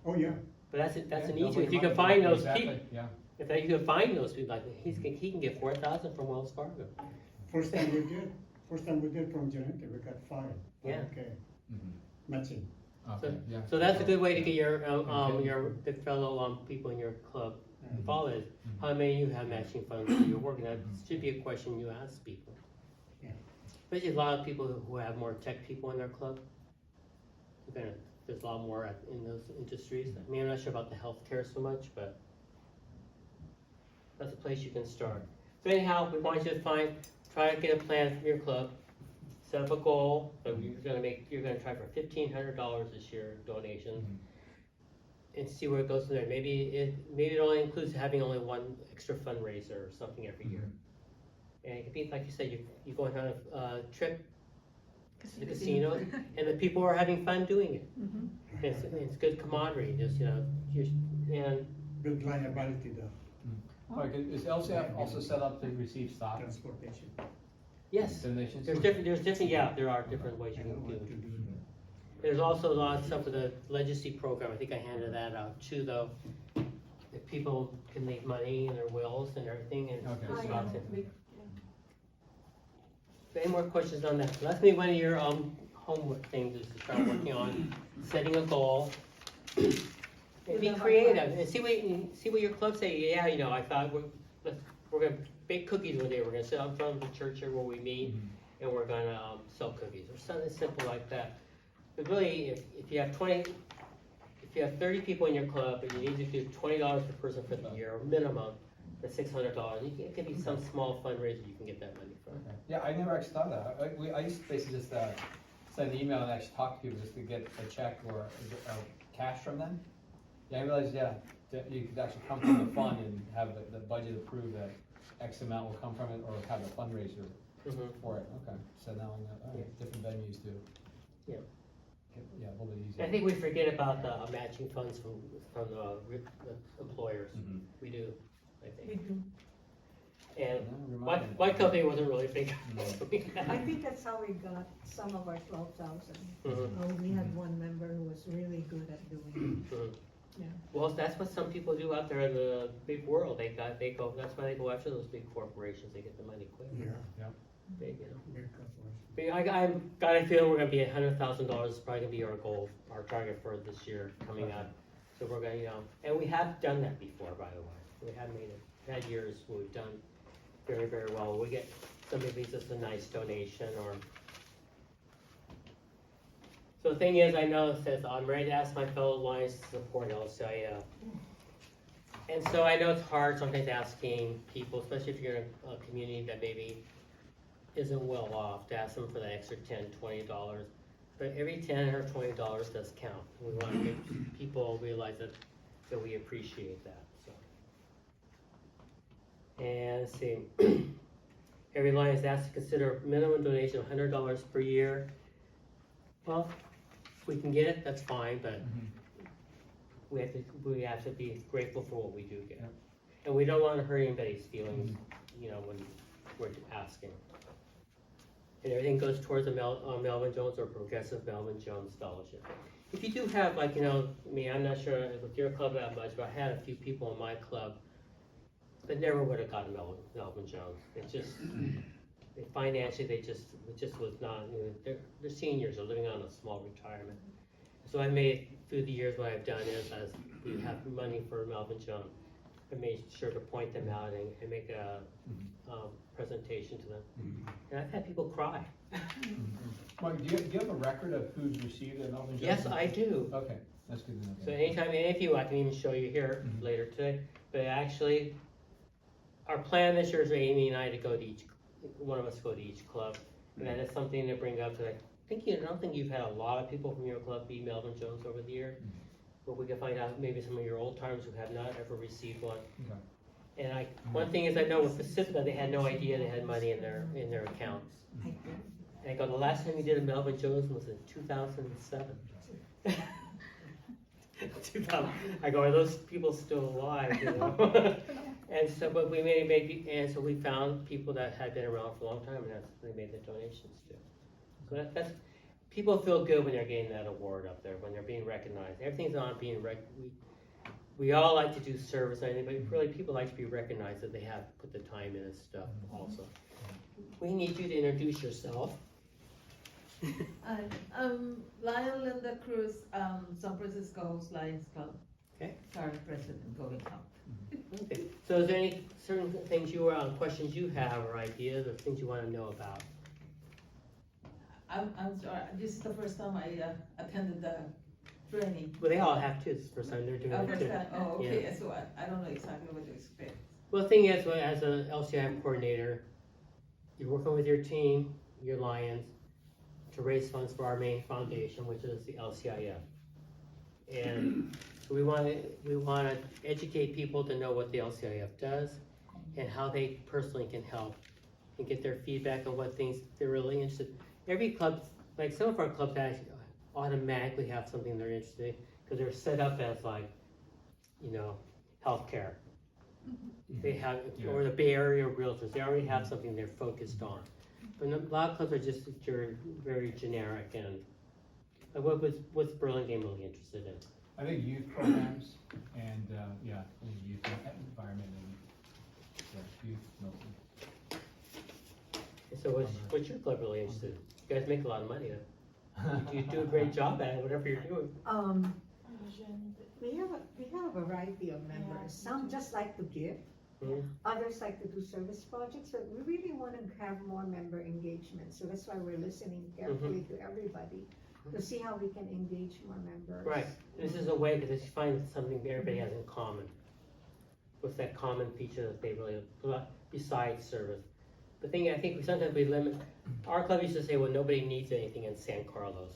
Oh, yeah. But that's an Yeah, easy, if you nobody can find those exactly, people, Yeah. if you can find those people, like, he can get 4,000 from Wells Fargo. First time we did from Genentech, we got 5. Yeah. Okay, Mhm. matching. Okay, yeah. So that's a good way to get Okay. the fellow, people in your club Mhm. involved is, how many you have matching funds for your work, and that should be a question you ask people. Yeah. Especially a lot of people who have more tech people in their club. There's a lot more in those industries. I mean, I'm not sure about the healthcare so much, but that's a place you can start. So anyhow, we want you to try to get a plan for your club, set up a goal, so you're gonna try for $1,500 this year donations, and see where it goes from there. Maybe it only includes having only one extra fundraiser or something every year. And it could be, like you said, you go on a trip to the casino, and the people are having fun doing it. Mhm. It's good camaraderie, and Build liability, the Like, is LCF also set up to receive stock transportation. yes, donations? there are different ways you I know can what to do it. do. There's also a lot of stuff with the Lcif program, I think I handed that out too, though. If people can leave money in their wills and everything, and Okay. there's Oh, lots yeah. of- Any more questions on that? So that's gonna be one of your, homework things, is to start working on setting a goal. And be creative, and see what your club say, yeah, you know, I thought we're gonna bake cookies one day, we're gonna sit out in front of the church here where we meet, and we're gonna, sell cookies, or something simple like that. But really, if you have 30 people in your club, and you need to do $20 per person for the year, or minimum, that's $600, it could be some small fundraiser you can get that money from. Okay. Yeah, I never actually thought of that. I used to basically just send an email and actually talk to people just to get a check or cash from them. Yeah, I realized, that you could actually come from the fund and have the budget approved that X amount will come from it, or have a fundraiser for it. Okay, so now I know, all right, different venues do. Yeah. Yeah, a little bit easier. I think we forget about the matching funds from the employers. We do, I We think. do. And No, my remind me. company wasn't really big. I think that's how we got some of our 12,000. Mhm. We had one member who was really good at doing Mhm. it. Yeah. Well, that's what some people do out there in the big world. That's why they go after those big corporations. They get the money quick. Yeah. Big, you know. Big corporation. But I'm got a feeling we're gonna be $100,000 is probably gonna be our goal, our target for this year coming up. So we're gonna, you know, and we have done that before, by the way. We have made it, had years where we've done very, very well. We get, somebody leaves us a nice donation or. So the thing is, I know it says, I'm ready to ask my fellow Lions to support LCIF. And so I know it's hard sometimes asking people, especially if you're in a community that maybe isn't well off, to ask them for the extra $10, $20. But every $10 or $20 does count. We want to make people realize that we appreciate that, so. And let's see, every line is asked to consider a minimum donation of $100 per year. Well, if we can get it, that's fine, but we have to be grateful for what we do get. Yep. And we don't want to hurt anybody's feelings, you know, when we're asking. And everything goes towards the Melvin Jones or Progressive Melvin Jones Fellowship. If you do have, like, you know, I mean, I'm not sure with your club that much, but I had a few people in my club that never would have gotten Melvin Jones. It just, financially, it just was not, you know, they're seniors, they're living on a small retirement. So I made, through the years, what I've done is, as we have money for Melvin Jones, I made sure to point them out and make a presentation to them. And I've had people cry. Mike, do you have a record of who's received a Melvin Jones? Yes, I do. Okay, that's good to know. So anytime, any of you, I can even show you here later today, but actually, our plan this year is Amy and I to go to one of us go to each club. And that is something to bring up, because I don't think you've had a lot of people from your club be Melvin Jones over the year. But we can find out maybe some of your old timers who have not ever received one. Okay. And one thing is, I know with Pacifica, they had no idea they had money in their accounts. And I go, the last time you did a Melvin Jones was in 2007. 2000. I go, are those people still alive? You know? And so, but we and so we found people that had been around for a long time, and that's what they made the donations to. So that's people feel good when they're getting that award up there, when they're being recognized. Everything's on being we all like to do service, but really people like to be recognized that they have put the time in and stuff also. We need you to introduce yourself. Lion Linda Cruz, San Francisco's Lions Club. Okay. Current president going out. Okay. So is there any certain things questions you have or ideas or things you want to know about? I'm sorry, this is the first time I attended the training. Well, they all have to. It's the first time they're doing it First too. time, oh, okay, Yeah. so I don't know exactly what to expect. Well, the thing is, as a LCIF coordinator, you're working with your team, your Lions, to raise funds for our main foundation, which is the LCIF. And so we want to educate people to know what the LCIF does and how they personally can help and get their feedback on what things they're really interested in. Every club, like some of our clubs actually automatically have something they're interested in because they're set up as like, you know, healthcare. They have, or the Bay Area realtors, they already have something they're focused on. But a lot of clubs are just very generic and what's Burlingame really interested in? I think youth programs and, youth environment and, youth mostly. And so what's your club really interested in? You guys make a lot of money, huh? You do a great job at it, whatever you're doing. Vision. We have a variety of members. Some just like to give. Mhm. Others like to do service projects, but we really want to have more member engagement. So that's why we're listening carefully to everybody to see how we can engage more members. Right, this is a way, because you find something everybody has in common. What's that common feature that they really, besides service? The thing, I think sometimes we limit, our club used to say, well, nobody needs anything in San Carlos.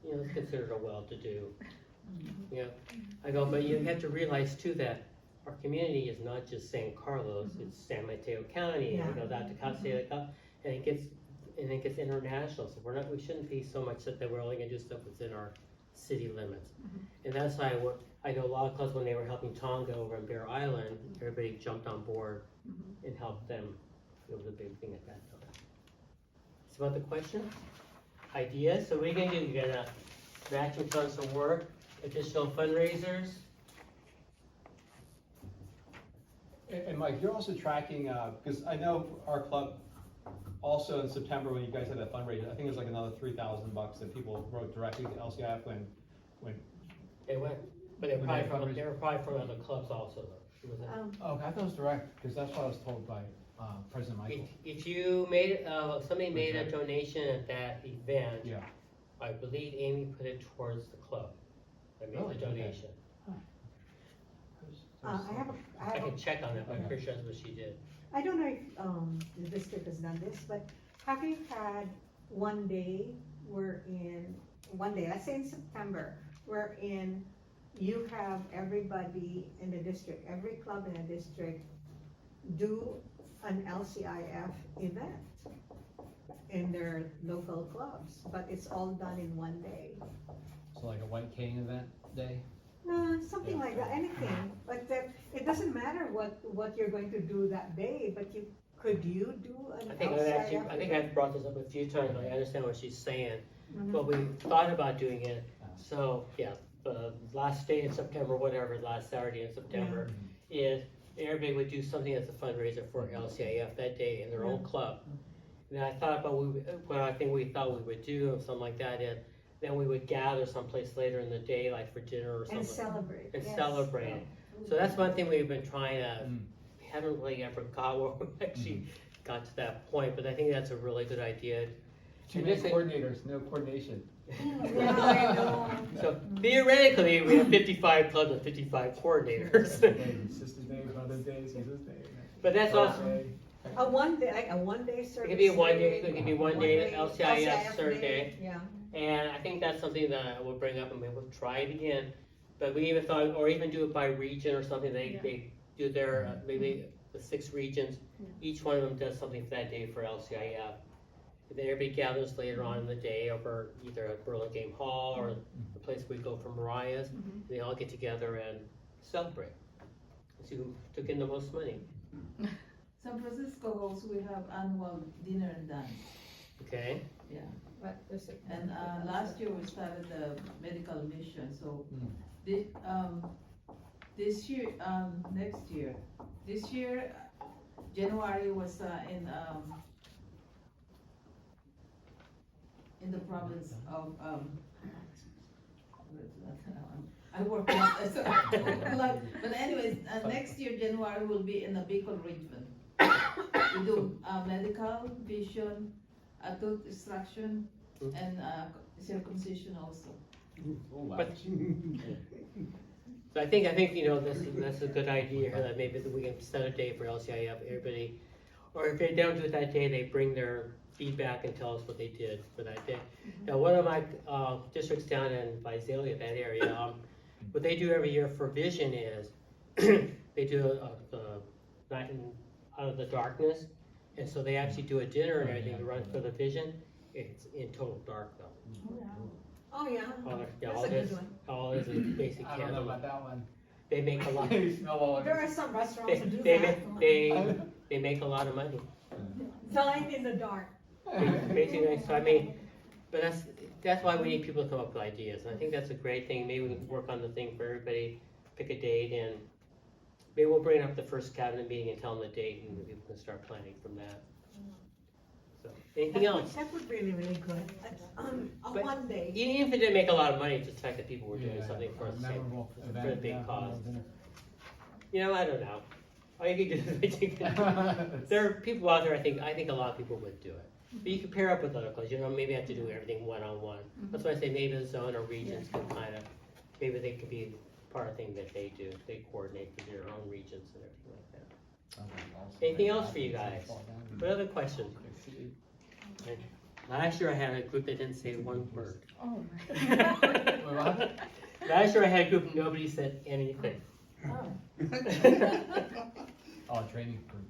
You know, it's considered a well-to-do. You know, I go, but you have to realize too that our community is not just San Carlos, it's San Mateo County, and it goes out to Casa, and it gets international, so we shouldn't be so much that we're only gonna do stuff within our city limits. And that's why I know a lot of clubs, when they were helping Tonga over in Bear Island, everybody jumped on board and helped them. It was a big thing at that time. So about the question, ideas, so what are you gonna do? You're gonna matching funds for work, additional fundraisers? And Mike, you're also tracking, because I know our club, also in September, when you guys had that fundraiser, I think it was like another $3,000 that people wrote directly to LCIF when. They went, but they were probably from other clubs also, though. It wasn't- Oh, okay, I thought it was direct, because that's what I was told by President Michael. If you made, somebody made a donation at that event, Yeah. I believe Amy put it towards the club. I made Really? the Okay. donation. I I can check on that, but I'm pretty sure that's what she did. I don't know if the district has done this, but have you had one day, let's say in September, wherein you have everybody in the district, every club in the district do an LCIF event in their local clubs, but it's all done in one day. So like a white cane event day? Something like that, anything, but it doesn't matter what you're going to do that day, but could you do an I think LCIF? I think I've brought this up a few times, I understand what she's saying, Mhm. but we thought about doing it, so, yeah, the last day in September, whatever, last Saturday in September, is everybody would do something as a fundraiser for LCIF that day in their own club. And I thought about what I think we thought we would do, or something like that, is then we would gather someplace later in the day, like for dinner or something. And celebrate, And yes. celebrate it. So that's one thing we've been trying to, we haven't really ever got where we actually got to that point, but I think that's a really good idea. Too many coordinators, no coordination. Yeah, I know. So theoretically, we have 55 clubs and 55 coordinators. Sister's Day, Mother's Day, Sister's Day. But that's also, A one day service. it could be a one day, day, it could be one day LCIF LCIF third day. Yeah. And I think that's something that we'll bring up and maybe we'll try it again. But we even thought, or even do it by region or something, they do their, maybe the 6 regions, each one of them does something for that day for LCIF. And then everybody gathers later on in the day over either at Burlingame Hall or the place we go for Mariah's. They all get together and celebrate. See who took in the most money. San Francisco also we have annual dinner and dance, Okay? yeah. But there's a- And last year we started the medical mission, so this year, next year, this year, January was in the province of, I work a lot, but anyways, next year, January will be in the Bicol region. We do medical, vision, tooth extraction, and circumcision also. Oh, wow. But- So I think, you know, that's a good idea, that maybe we can set a day for LCIF, everybody, or if they don't do it that day, they bring their feedback and tell us what they did for that day. Now, one of my districts down in Visalia, that area, what they do every year for Vision is, they do a night out of the darkness, and so they actually do a dinner and everything to run for the Vision. It's in total dark though. Oh, yeah. That's a good one. All this is basic I don't know candle. about that one. They make a lot. There are some restaurants who do They that. they make a lot of money. Dine in the dark. Basically, so I mean, but that's why we need people to come up with ideas, and I think that's a great thing. Maybe we can work on the thing for everybody, pick a date, and maybe we'll bring it up the first cabinet meeting and tell them the date, and people can start planning from that. So, anything else? That would be really, really good. On But one day. Even if it didn't make a lot of money, just the fact that people were doing Yeah, something for a the same, memorable for event, the big yeah, cause. dinner. You know, I don't know. All you can do is there are people out there. I think a lot of people would do it. But you can pair up with other clubs. You know, maybe have to do everything one-on-one. That's why I say maybe the zone or regions can kind of, maybe they could be part of the thing that they do. They coordinate with their own regions and everything like that. Anything else for you guys? What other questions? And last year I had a group that didn't say one word. Oh, Last year I had a group, nobody said anything. Oh, training group.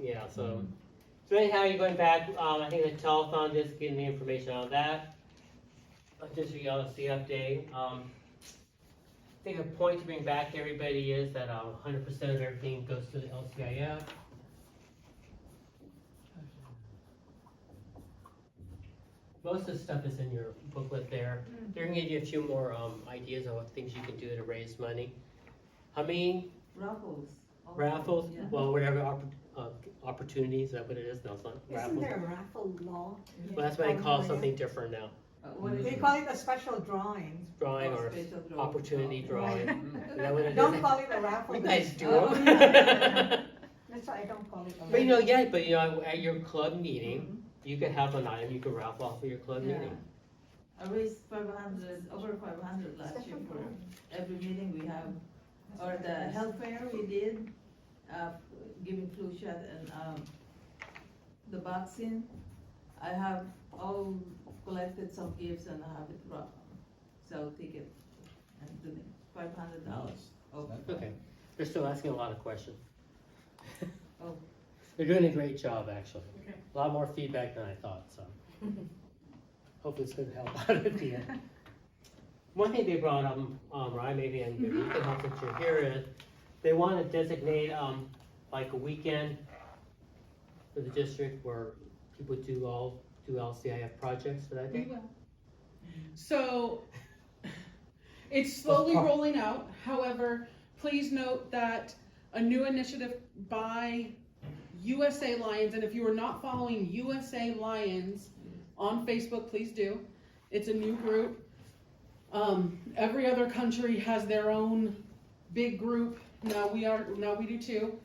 Yeah, so anyhow, you're going back, I think the telephone, just getting the information on that. District LLC update, I think a point to bring back to everybody is that, 100% of everything goes to the LCIF. Most of the stuff is in your booklet there. They're gonna give you a few more, ideas on what things you can do to raise money. How many Raffles. also, raffles, yeah. well, whatever opportunities, is that what it is? No, it's not Isn't raffles. there a raffle law? Well, that's why they call it something different now, What is They it? call it a special drawing. drawing Oh, or special drawing. opportunity Oh, drawing. okay. Is that what it is? Don't call it a raffle. You guys do Oh. them. That's why I don't call it a raffle. But you know, at your club meeting, you could have an item you could raffle off at your club Yeah. meeting. I raised 500, over 500 last year for every meeting we have. Or the health fair we did, giving flu shot and, the vaccine. I have all collected some gifts and I have it sell ticket and donate $500. Oh, Okay, they're still asking a lot of questions. Oh. They're doing a great job, actually. Okay. A lot more feedback than I thought, so. Hopefully it's gonna help out at the end. One thing they brought up, Ryan, maybe, and maybe you can help since you're here, is they want to designate, like a weekend for the district where people do LCIF projects for that We day. will. So, it's slowly Well, rolling out, however, please note that a new initiative by USA Lions, and if you are not following USA Lions on Facebook, please do. It's a new group. Every other country has their own big group, now we do too.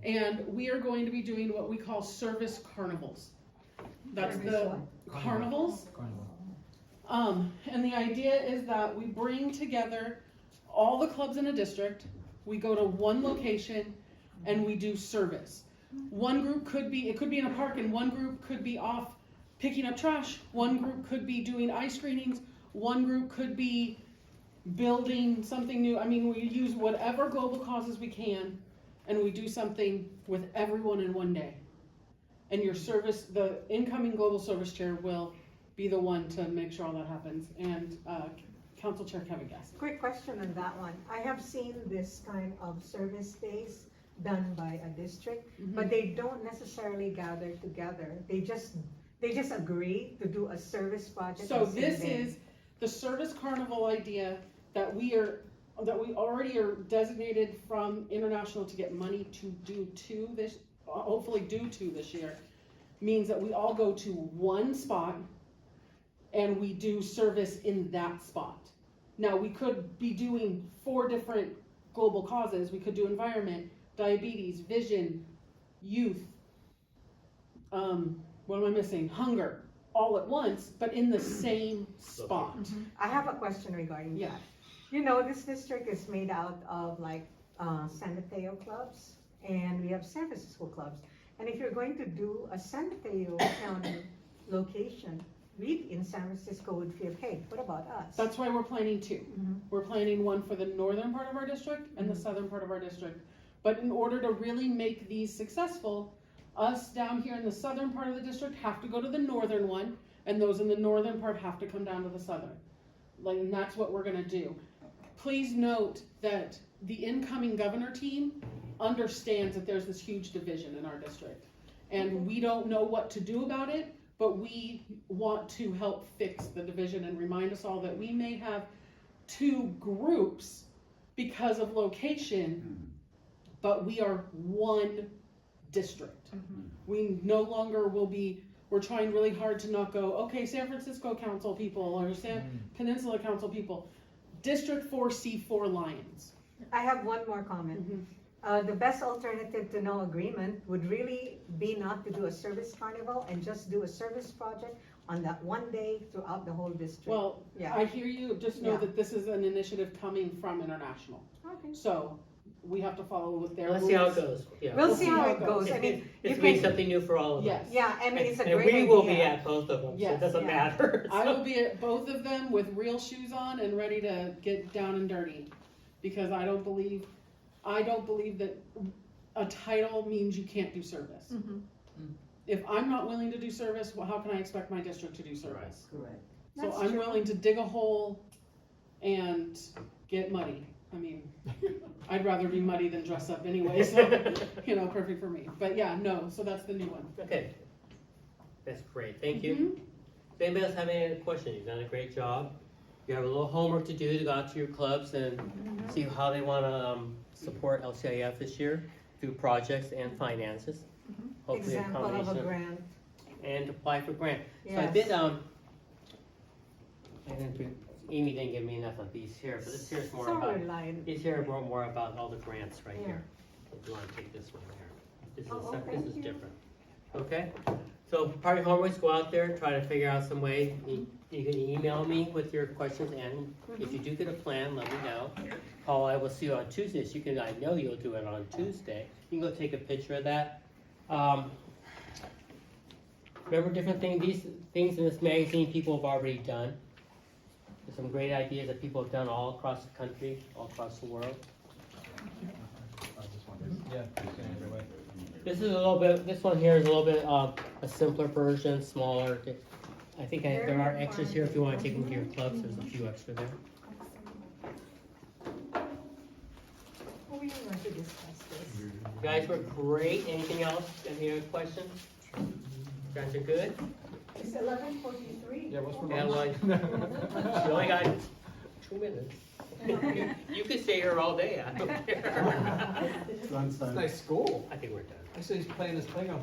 And we are going to be doing what we call service carnivals. That's Service the what? carnivals. Carnival. And the idea is that we bring together all the clubs in a district, we go to one location, and we do service. One group could be in a park, and one group could be off picking up trash, one group could be doing ice screenings, one group could be building something new. I mean, we use whatever global causes we can, and we do something with everyone in one day. And your service, the incoming global service chair will be the one to make sure all that happens. And Council Chair Kevin Gass. Quick question on that one. I have seen this kind of service days done by a district, but they don't necessarily gather together. They just agree to do a service project. So the same this day. is the service carnival idea that we already are designated from international to get money to do this, hopefully do this year, means that we all go to one spot and we do service in that spot. Now, we could be doing 4 different global causes. We could do environment, diabetes, vision, youth, what am I missing? Hunger, all at once, but in the same spot. I have a question regarding Yeah. that. You know, this district is made out of like San Mateo clubs, and we have San Francisco clubs. And if you're going to do a San Mateo County location, we in San Francisco would feel, hey, what about us? That's why we're planning 2. Mhm. We're planning one for the northern part of our district and the southern part of our district. But in order to really make these successful, us down here in the southern part of the district have to go to the northern one, and those in the northern part have to come down to the southern. Like, and that's what we're gonna do. Please note that the incoming governor team understands that there's this huge division in our district. And we don't know what to do about it, but we want to help fix the division and remind us all that we may have 2 groups because of location, but we are one district. We no longer we're we're trying really hard to not go, okay, San Francisco Council people or Peninsula Council people, District 4C4 Lions. I have one more comment. The best alternative to no agreement would really be not to do a service carnival and just do a service project on that one day throughout the whole district. Well, Yeah. I hear you, just know Yeah. that this is an initiative coming from International. Okay. So, we have to follow with their Let's rules. see how it goes, yeah. We'll see how it goes. I It- mean, It's you gonna be can, something new for all of us. Yes. yeah, I mean, it's a And great idea. we will be at both of them, so it Yes. doesn't Yeah. matter. I will be at both of them with real shoes on and ready to get down and dirty. Because I don't believe that a title means you can't do service. If I'm not willing to do service, well, how can I expect my district to do service? Correct. So That's I'm true. willing to dig a hole and get muddy. I mean, I'd rather be muddy than dress up anyway, so, perfect for me. But yeah, no, so that's the new one. Okay, that's great, thank you. Does anybody else have any other questions? You've done a great job. You have a little homework to do to go out to your clubs and see how they wanna support LCIF this year through projects and finances. Hopefully a Example of a combination, grant. and apply for grant. So I Yes. did, Amy didn't give me enough of these here, but this here is more about, Sorry, Lion. these here are more about all the grants right Yeah. here. If you wanna take this one here. This is, Oh, this thank is you. different. Okay, so part of your homework is go out there, try to figure out some way. You can email me with your questions, and if you do get a plan, let me know. Paul, I will see you on Tuesday, so I know you'll do it on Tuesday. You can go take a picture of that. Remember different things, these things in this magazine people have already done. There's some great ideas that people have done all across the country, all across the world. Yeah, just in every way. This is a little bit, this one here is a little bit a simpler version, smaller. I think there are extras here if you want to take them to your clubs, there's a few extra there. Who are you going to discuss this? You guys were great, anything else, any other questions? You guys are good? It's 11:43. Yeah, what's for Yeah, lunch? You only got 2 minutes. You could stay here all day, I don't care. It's a nice school. I think we're done. I said he's playing this thing. I'm